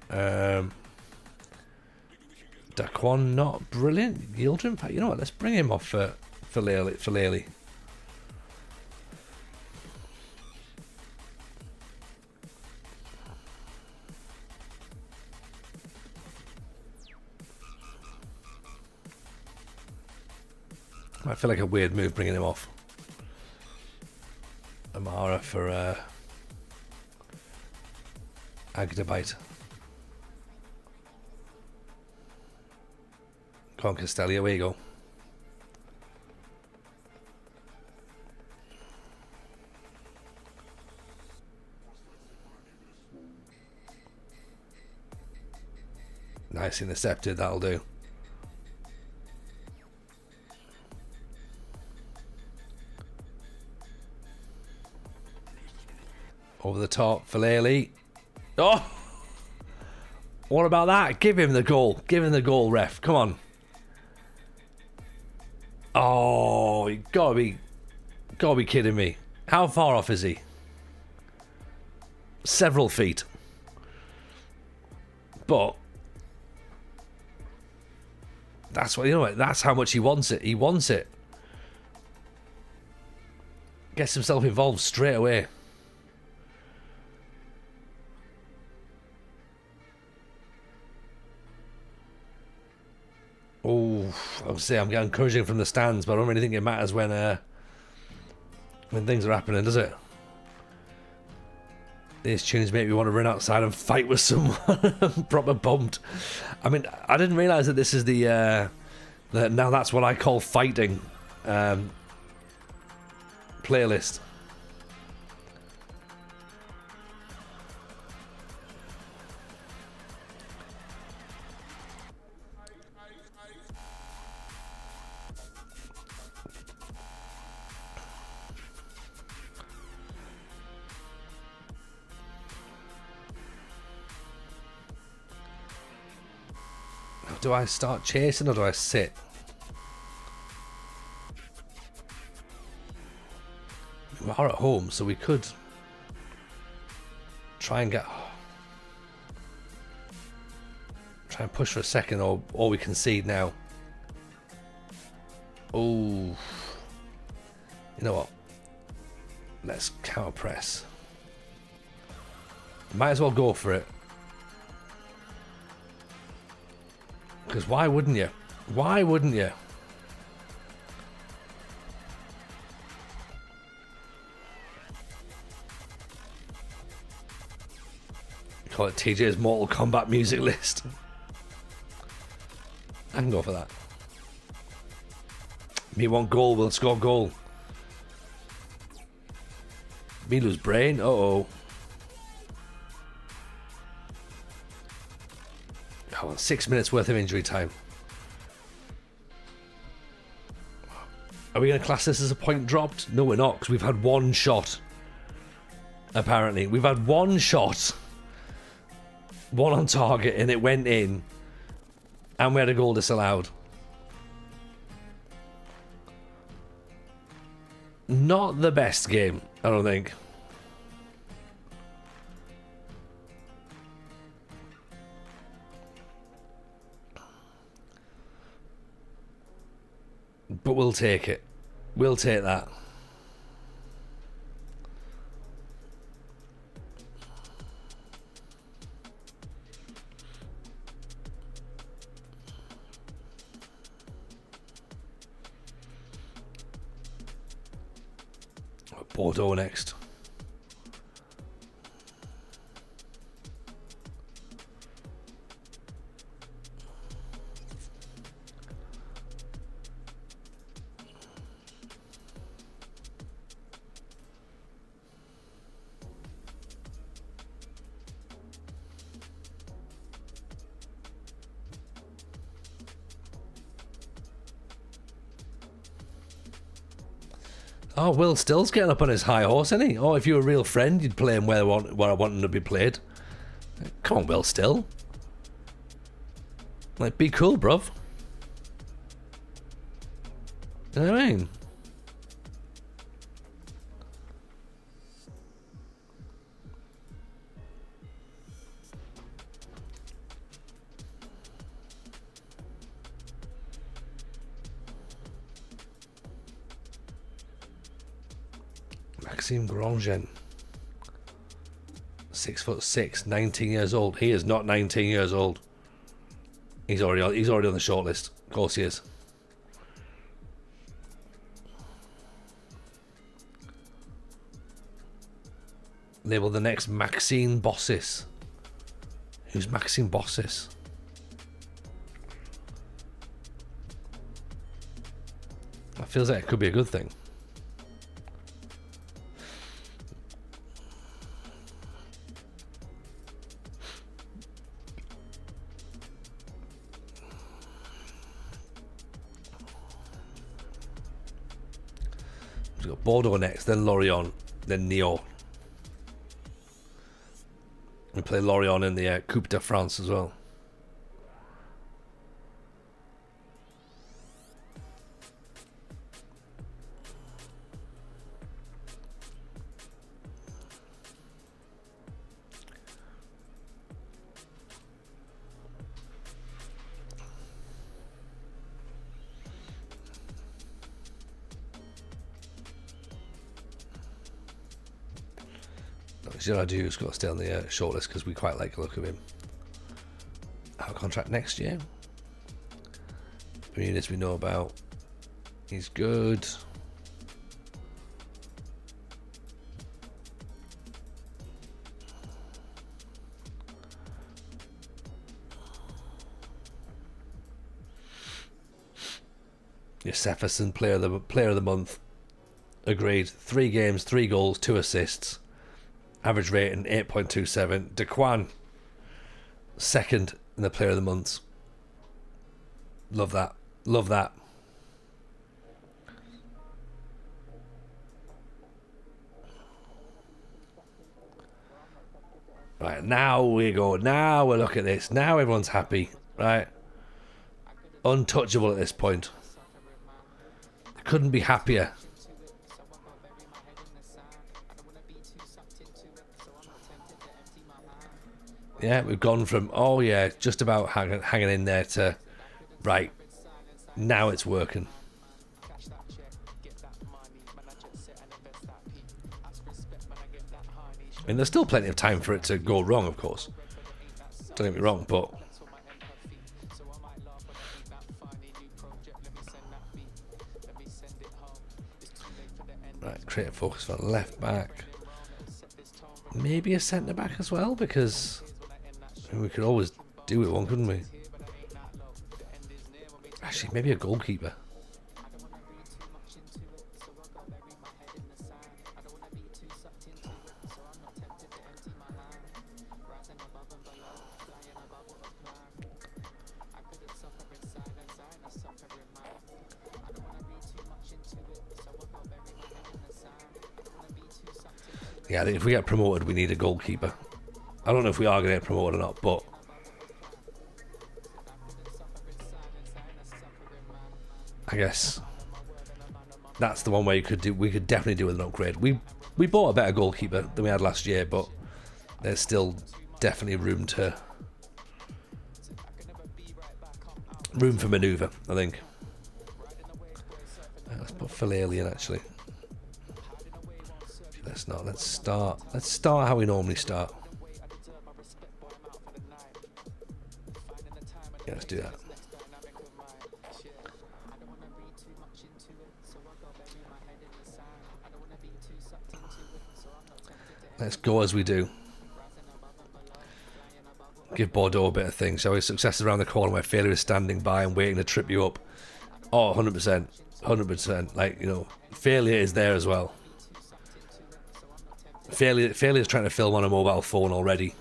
Daquan not brilliant. Yildirim, you know what? Let's bring him off for Lely. I feel like a weird move bringing him off. Amara for Agdabite. Come on, Castelia, where you go? Nice intercepted, that'll do. Over the top, Falele. Oh! What about that? Give him the goal. Give him the goal, ref. Come on. Oh, you gotta be kidding me. How far off is he? Several feet. But that's what, you know what, that's how much he wants it. He wants it. Gets himself involved straight away. Oh, I would say I'm getting encouraging from the stands, but I don't really think it matters when things are happening, does it? These tunes make me want to run outside and fight with someone. I'm proper bumped. I mean, I didn't realise that this is the now that's what I call fighting playlist. Do I start chasing or do I sit? We are at home, so we could try and push for a second, or we concede now. Oh, you know what? Let's counter press. Might as well go for it. Because why wouldn't you? Why wouldn't you? Call it TJ's Mortal Kombat music list. I can go for that. Me want goal, we'll score goal. Me lose brain, uh-oh. Oh, 6 minutes worth of injury time. Are we going to class this as a point dropped? No, we're not, because we've had one shot. Apparently. We've had one shot. One on target, and it went in. And we had a goal disallowed. Not the best game, I don't think. But we'll take it. We'll take that. Bordeaux next. Oh, Will Still's getting up on his high horse, isn't he? Oh, if you're a real friend, you'd play him where I want him to be played. Come on, Will Still. Like, be cool, bruv. You know what I mean? Maxime Grosjean. 6'6", 19 years old. He is not 19 years old. He's already on the shortlist. Of course he is. Label the next Maxime Bossis. Who's Maxime Bossis? That feels like it could be a good thing. We've got Bordeaux next, then Lorient, then Nyon. We play Lorient in the Coupe de France as well. Girardou's got to stay on the shortlist because we quite like the look of him. Our contract next year. Bermudez we know about. He's good. Jefferson, player of the month. Agreed. 3 games, 3 goals, 2 assists. Average rating 8.27. Dequan, second in the player of the month. Love that. Love that. Right, now we go. Now we look at this. Now everyone's happy. Right. Untouchable at this point. Couldn't be happier. Yeah, we've gone from, oh yeah, just about hanging in there to, right, now it's working. I mean, there's still plenty of time for it to go wrong, of course. Don't get me wrong, but... Right, create a focus for left back. Maybe a centre back as well, because... we could always do it one, couldn't we? Actually, maybe a goalkeeper. Yeah, I think if we get promoted, we need a goalkeeper. I don't know if we are going to get promoted or not, but I guess that's the one way we could definitely do with an upgrade. We bought a better goalkeeper than we had last year, but there's still definitely room for manoeuvre, I think. Let's put Fellaini in actually. Let's start how we normally start. Yeah, let's do that. Let's go as we do. Give Bordeaux a bit of thing. So his success is around the corner where failure is standing by and waiting to trip you up. Oh, 100%. 100%. Like, you know, failure is there as well. Failure is trying to film on a mobile phone already.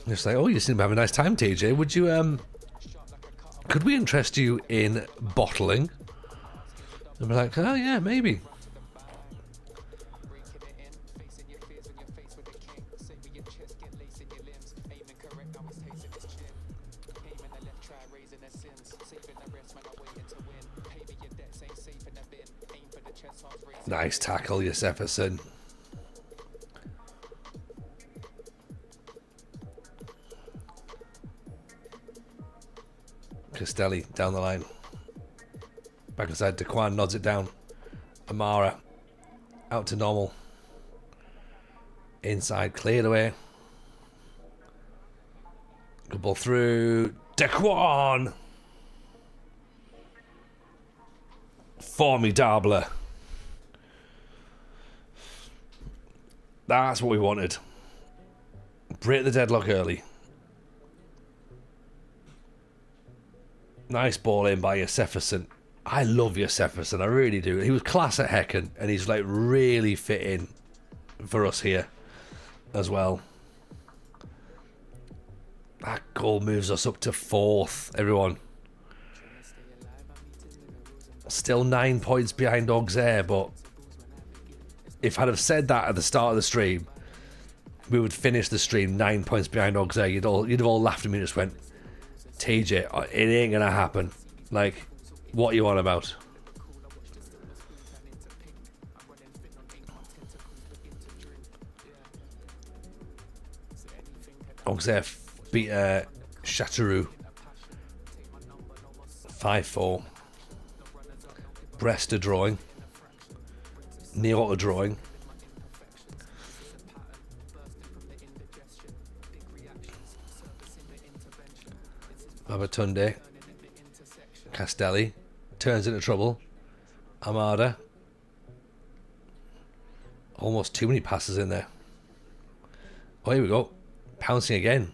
Just like, oh, you seem to have a nice time, TJ. Would you, could we interest you in bottling? And we're like, oh yeah, maybe. Nice tackle, Jefferson. Castelli down the line. Back inside, Daquan nods it down. Amara out to normal. Inside, cleared away. Good ball through. Daquan! Formidable. That's what we wanted. Break the deadlock early. Nice ball in by Josefferson. I love Josefferson, I really do. He was class at Häcken, and he's like really fit in for us here as well. That goal moves us up to 4th, everyone. Still 9 points behind Auxerre, but if I'd have said that at the start of the stream, we would finish the stream 9 points behind Auxerre. You'd have all laughed at me and just went, TJ, it ain't gonna happen. Like, what are you on about? Auxerre beat Châteauroux 5-4. Brest are drawing. Niort are drawing. Babatunde. Castelli turns into trouble. Armada. Almost too many passes in there. Oh, here we go. Pouncing again.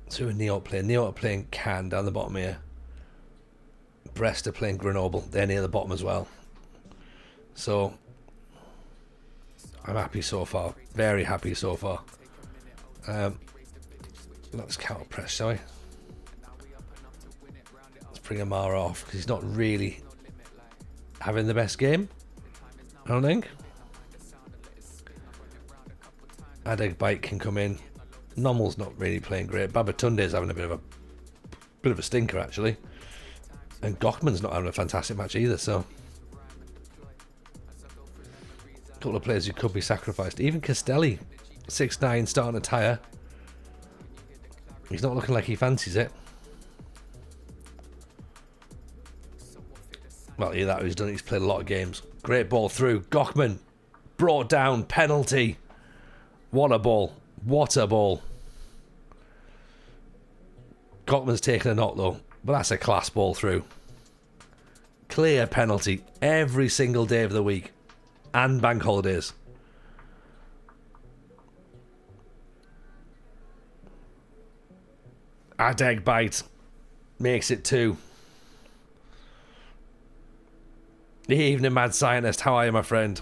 So Niort playing. Niort are playing Cannes down the bottom here. Brest are playing Grenoble. They're near the bottom as well. So I'm happy so far. Very happy so far. Let's counter press, shall we? Let's bring Amara off because he's not really having the best game, I don't think. Adegbite can come in. Nommel's not really playing great. Babatunde's having a bit of a stinker actually. And Gochman's not having a fantastic match either, so a couple of players who could be sacrificed. Even Castelli, 6'9", starting to tire. He's not looking like he fancies it. Well, yeah, that he's done. He's played a lot of games. Great ball through. Gochman brought down. Penalty. What a ball. What a ball. Gochman's taken a knock though, but that's a class ball through. Clear penalty every single day of the week and bank holidays. Adegbite makes it 2. Evening, mad scientist. How are you, my friend?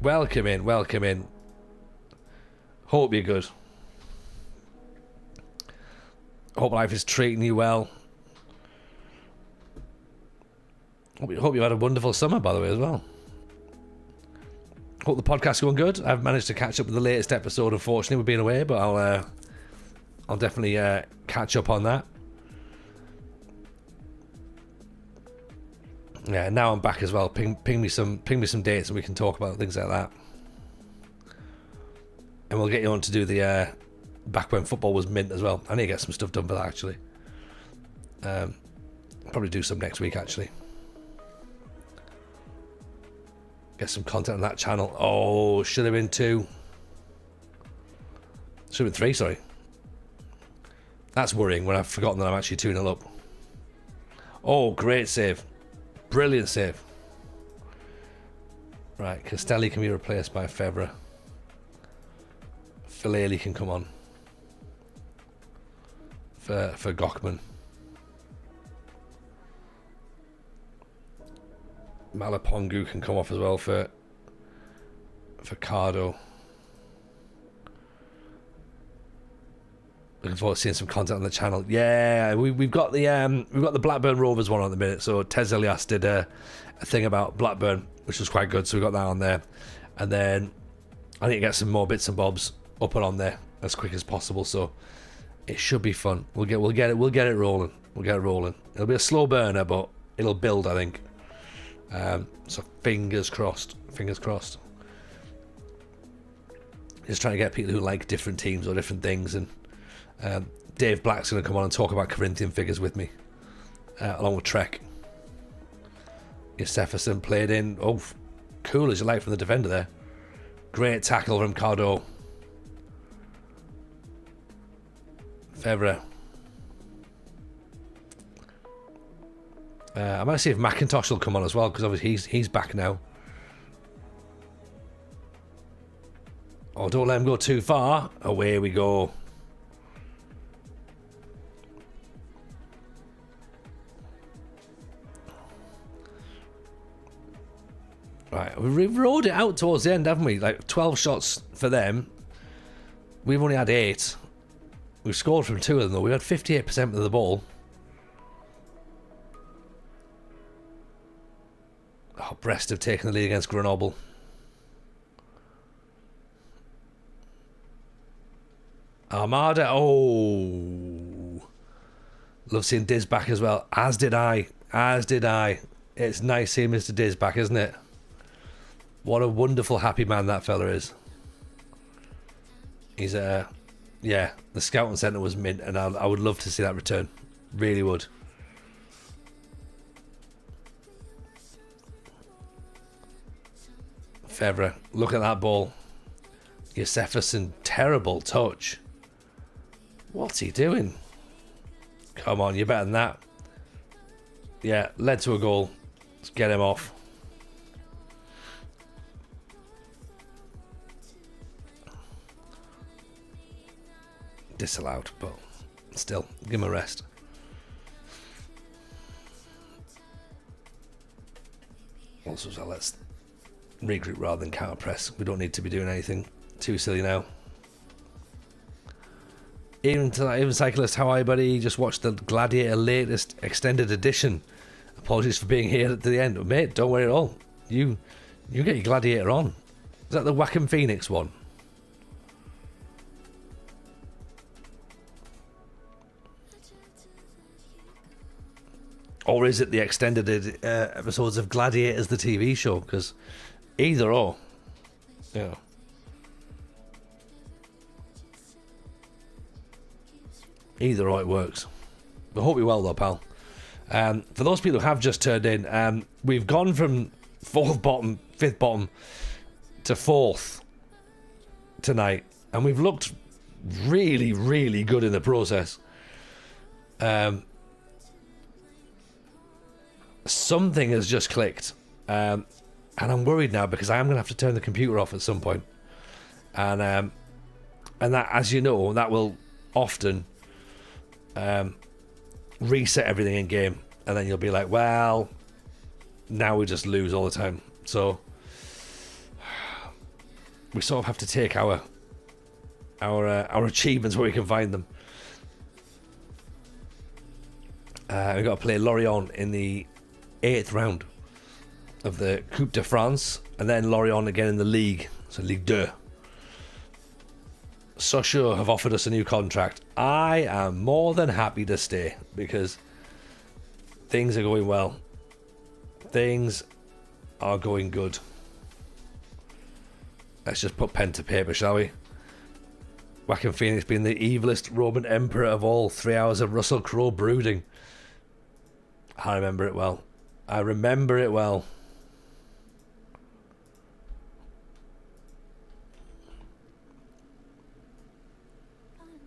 Welcome in, welcome in. Hope you're good. Hope life is treating you well. Hope you had a wonderful summer, by the way, as well. Hope the podcast's going good. I've managed to catch up with the latest episode, unfortunately, we've been away, but I'll definitely catch up on that. Yeah, now I'm back as well. Ping me some dates and we can talk about things like that. And we'll get you on to do the back when football was mint as well. I need to get some stuff done for that actually. Probably do some next week actually. Get some content on that channel. Oh, should have been 2. Should have been 3, sorry. That's worrying when I've forgotten that I'm actually 2-0 up. Oh, great save. Brilliant save. Right, Castelli can be replaced by Febvre. Fileli can come on. For Gochman. Malapongu can come off as well for Cardo. Looking forward to seeing some content on the channel. Yeah, we've got the Blackburn Rovers one on the minute. So Tez Elias did a thing about Blackburn, which was quite good. So we got that on there, and then I need to get some more bits and bobs up and on there as quick as possible. So it should be fun. We'll get it rolling. We'll get it rolling. It'll be a slow burner, but it'll build, I think. So fingers crossed. Fingers crossed. Just trying to get people who like different teams or different things and Dave Black's going to come on and talk about Corinthian figures with me, along with Trek. Jefferson played in. Oh, cool as you like from the defender there. Great tackle from Cardo. Fevre. I might see if McIntosh will come on as well, because obviously he's back now. Oh, don't let him go too far. Away we go. Right, we've rolled it out towards the end, haven't we? Like 12 shots for them. We've only had 8. We've scored from 2 of them, though. We had 58% of the ball. Oh, Brest have taken the lead against Grenoble. Armada. Oh. Love seeing Diz back as well. As did I. It's nice seeing Mr. Diz back, isn't it? What a wonderful, happy man that fella is. He's yeah, the scouting centre was mint, and I would love to see that return. Really would. Fevre, look at that ball. Jefferson, terrible touch. What's he doing? Come on, you're better than that. Yeah, led to a goal. Let's get him off. Disallowed, but still, give him a rest. Also, so let's regroup rather than counter press. We don't need to be doing anything too silly now. Even Cyclist, how are you, buddy? Just watched the Gladiator latest extended edition. Apologies for being here at the end, mate. Don't worry at all. You get your Gladiator on. Is that the Wackham Phoenix one? Or is it the extended episodes of Gladiators, the TV show? Because either or. Yeah. Either or, it works. I hope you're well, though, pal. For those people who have just turned in, we've gone from 4th bottom, 5th bottom, to 4th tonight. And we've looked really, really good in the process. Something has just clicked, and I'm worried now because I am going to have to turn the computer off at some point, and that, as you know, that will often reset everything in game, and then you'll be like, well, now we just lose all the time. So we sort of have to take our achievements where we can find them. We've got to play Lorient in the 8th round of the Coupe de France, and then Lorient again in the League, so Ligue 2. Sochaux have offered us a new contract. I am more than happy to stay because things are going well. Things are going good. Let's just put pen to paper, shall we? Wackham Phoenix being the evilest Roman emperor of all. 3 hours of Russell Crowe brooding. I remember it well. I remember it well.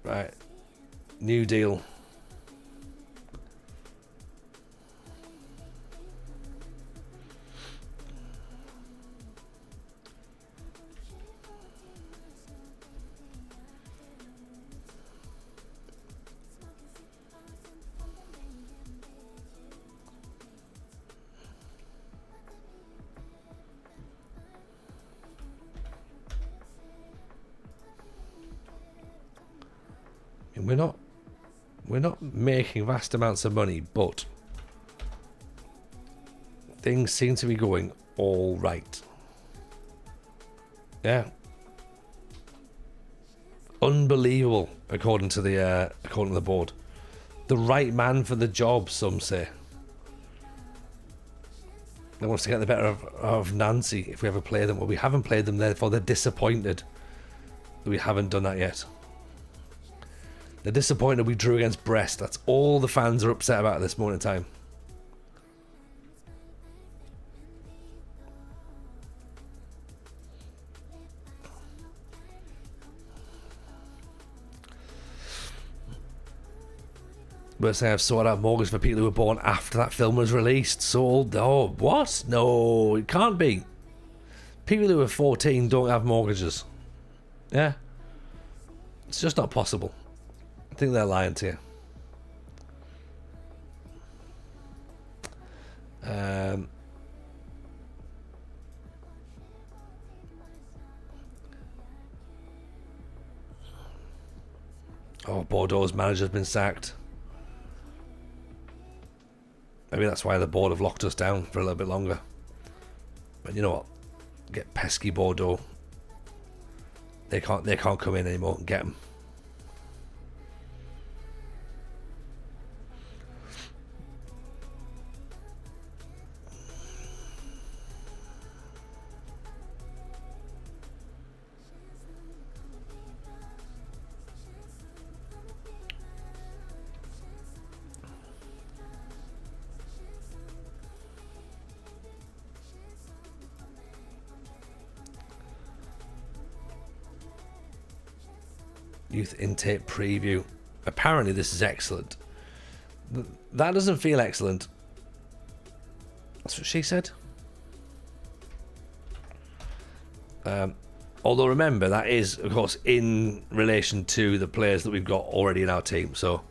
Right. New deal. We're not making vast amounts of money, but things seem to be going all right. Yeah. Unbelievable, according to the board. The right man for the job, some say. They want us to get the better of Nancy if we ever play them. Well, we haven't played them, therefore they're disappointed that we haven't done that yet. They're disappointed we drew against Brest. That's all the fans are upset about at this moment in time. But say I've sorted out mortgages for people who were born after that film was released. Sold. Oh, what? No, it can't be. People who are 14 don't have mortgages. Yeah. It's just not possible. I think they're lying to you. Oh, Bordeaux's manager's been sacked. Maybe that's why the board have locked us down for a little bit longer. But you know what? Get pesky Bordeaux. They can't come in anymore and get them. Youth intake preview. Apparently this is excellent. That doesn't feel excellent. That's what she said. Although remember, that is, of course, in relation to the players that we've got already in our team. So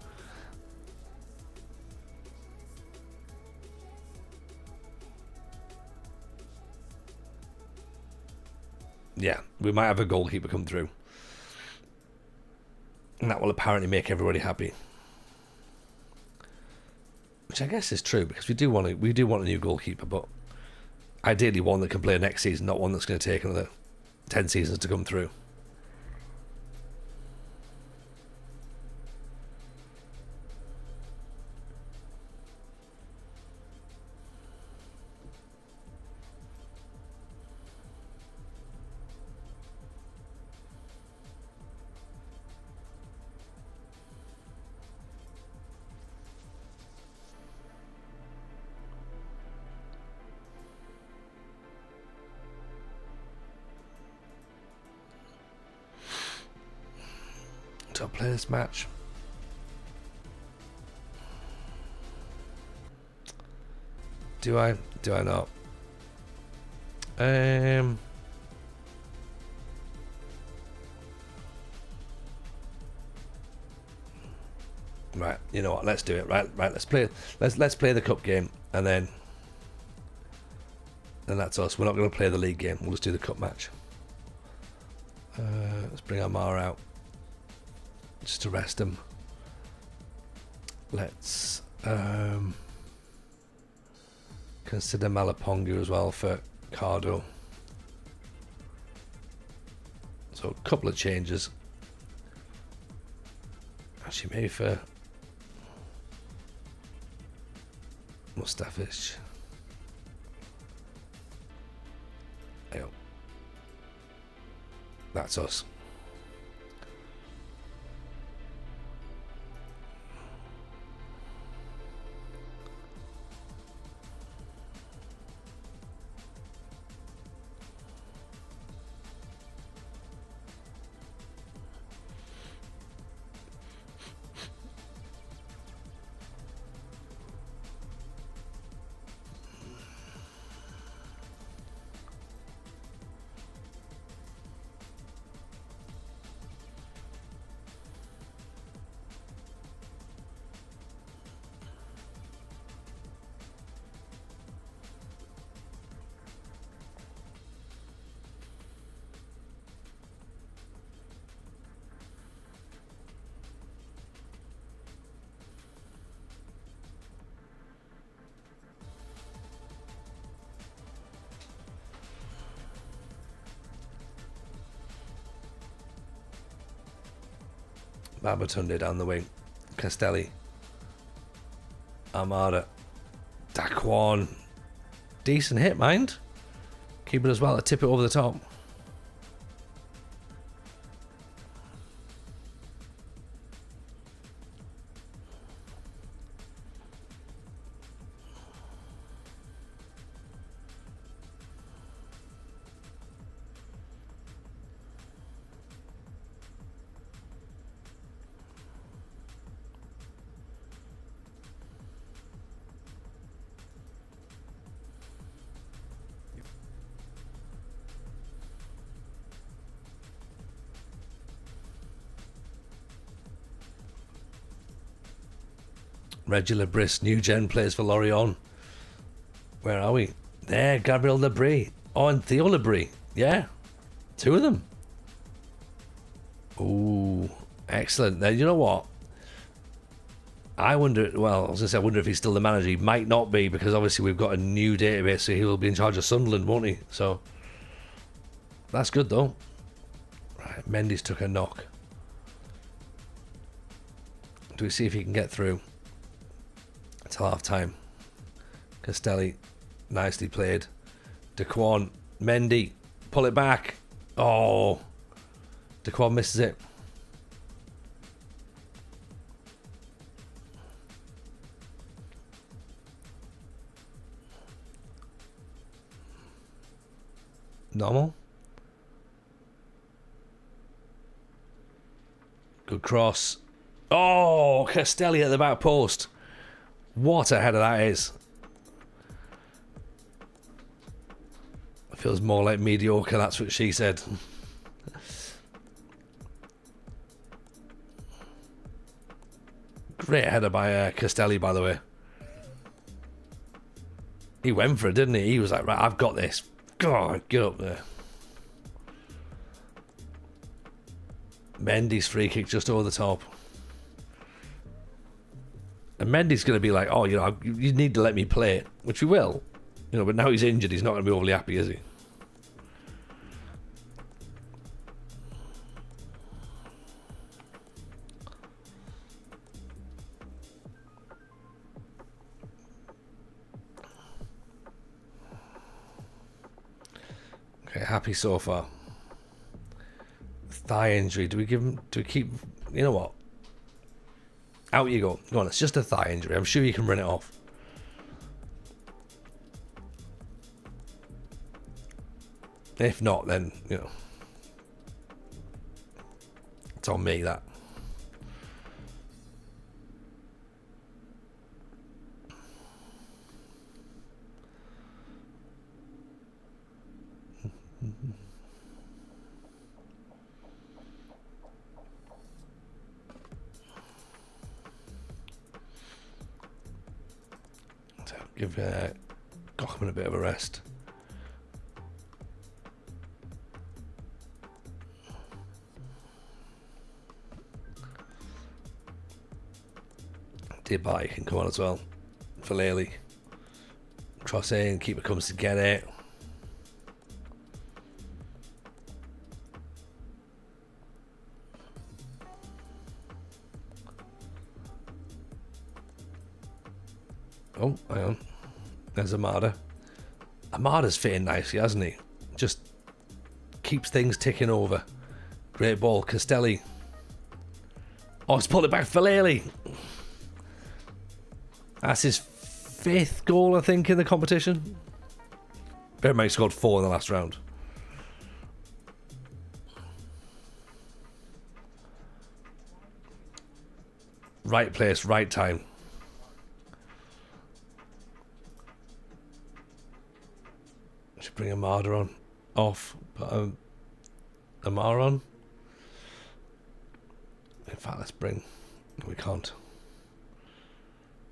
yeah, we might have a goalkeeper come through. And that will apparently make everybody happy, which I guess is true because we do want a new goalkeeper, but ideally one that can play next season, not one that's going to take another 10 seasons to come through. Do I play this match? Do I? Do I not? Right, you know what? Let's do it. Right. Let's play. Let's play the cup game, and then that's us. We're not going to play the league game. We'll just do the cup match. Let's bring Amar out just to rest him. Let's consider Malapongu as well for Cardo. So a couple of changes. Actually, maybe for Mustafic. There you go. That's us. Babatunde down the wing. Castelli. Armada. Daquan. Decent hit, mind. Keep it as well to tip it over the top. Reggie Lebris, new gen, plays for Lorient. Where are we? There, Gabriel Lebris. Oh, and Theo Lebris. Yeah, 2 of them. Ooh, excellent. Now, you know what? I wonder, well, I was going to say, I wonder if he's still the manager. He might not be, because obviously we've got a new database, so he will be in charge of Sunderland, won't he? So, that's good, though. Right, Mendy's took a knock. Do we see if he can get through till half time? Castelli, nicely played. Daquan, Mendy, pull it back. Oh, Daquan misses it. Normal. Good cross. Oh, Castelli at the back post. What a header that is. Feels more like mediocre, that's what she said. Great header by Castelli, by the way. He went for it, didn't he? He was like, right, I've got this. God, get up there. Mendy's free kick just over the top. And Mendy's going to be like, oh, you know, you need to let me play it, which he will. You know, but now he's injured, he's not going to be overly happy, is he? Okay, happy so far. Thigh injury. Do we keep, you know what? Out you go. Go on, it's just a thigh injury. I'm sure you can run it off. If not, then, you know, it's on me, that. So give Gochman a bit of a rest. Debye can come on as well. Falele. Cross in, keeper comes to get it. Oh, hang on. There's Amada. Amada's fitting nicely, hasn't he? Just keeps things ticking over. Great ball. Castelli. Oh, it's pulled it back. Falele. That's his 5th goal, I think, in the competition. Bear in mind, he scored 4 in the last round. Right place, right time. Should bring Amada on. Off. But Amara on. In fact, let's bring... No, we can't.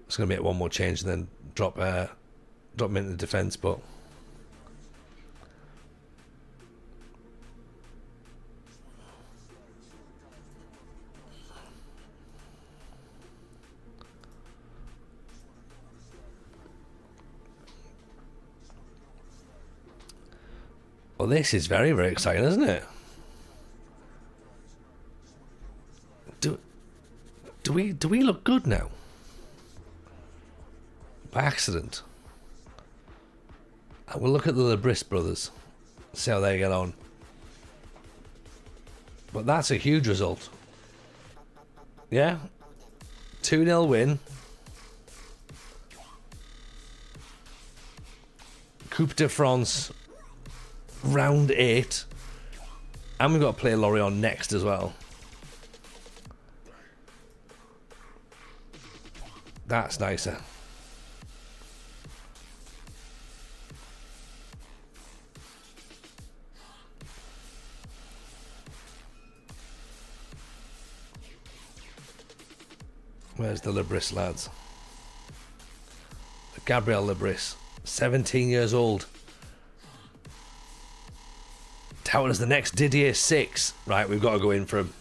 It's going to make one more change and then drop him into defence, but... Well, this is very, very exciting, isn't it? Do we look good now? By accident. And we'll look at the Lebris brothers. See how they get on. But that's a huge result. Yeah? 2-0 win. Coupe de France. Round 8. And we've got to play Lorient next as well. That's nicer. Where's the Lebris lads? Gabriel Libris, 17 years old. Touted as the next Didier 6. Right, we've got to go in for him.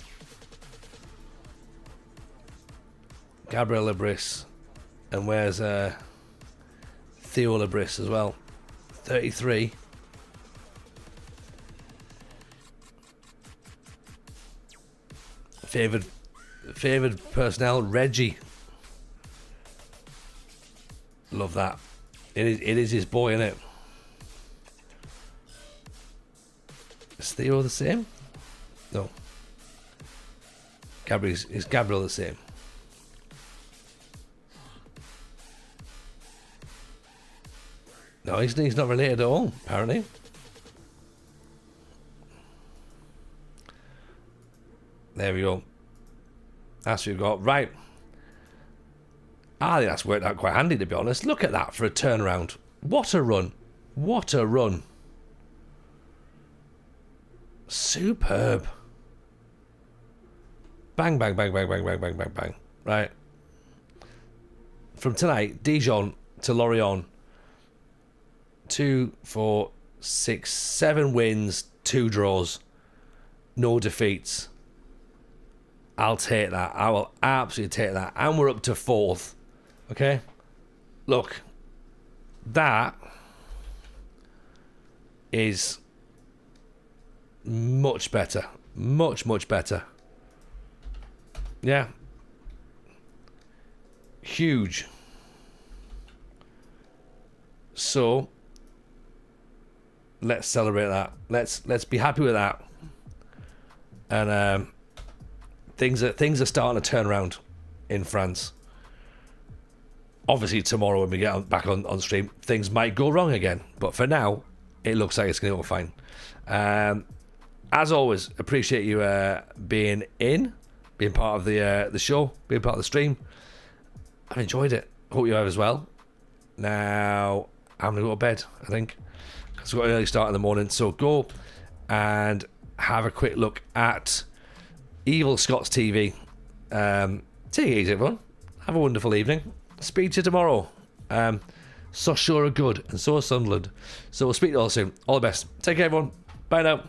Gabriel Libris. And where's Theo Libris as well? 33. Favoured personnel, Reggie. Love that. It is his boy, isn't it? Is Theo the same? No. Is Gabriel the same? No, he's not related at all, apparently. There we go. That's what we've got. Right. I think that's worked out quite handy, to be honest. Look at that for a turnaround. What a run. What a run. Superb. Bang, bang, bang, bang, bang, bang, bang, bang, bang. Right. From tonight, Dijon to Lorient. 2, 4, 6, 7 wins, 2 draws, no defeats. I'll take that. I will absolutely take that. And we're up to 4th. Okay? Look. That is much better. Much, much better. Yeah. Huge. So let's celebrate that. Let's be happy with that. And things are starting to turn around in France. Obviously tomorrow when we get back on stream, things might go wrong again. But for now, it looks like it's going to go fine. As always, appreciate you being part of the show, being part of the stream. I've enjoyed it. Hope you have as well. Now I'm going to go to bed, I think. Because we've got an early start in the morning. So go and have a quick look at Evil Scots TV. Take it easy, everyone. Have a wonderful evening. Speak to you tomorrow. Sochaux are good, and so is Sunderland. So we'll speak to you all soon. All the best. Take care, everyone. Bye now.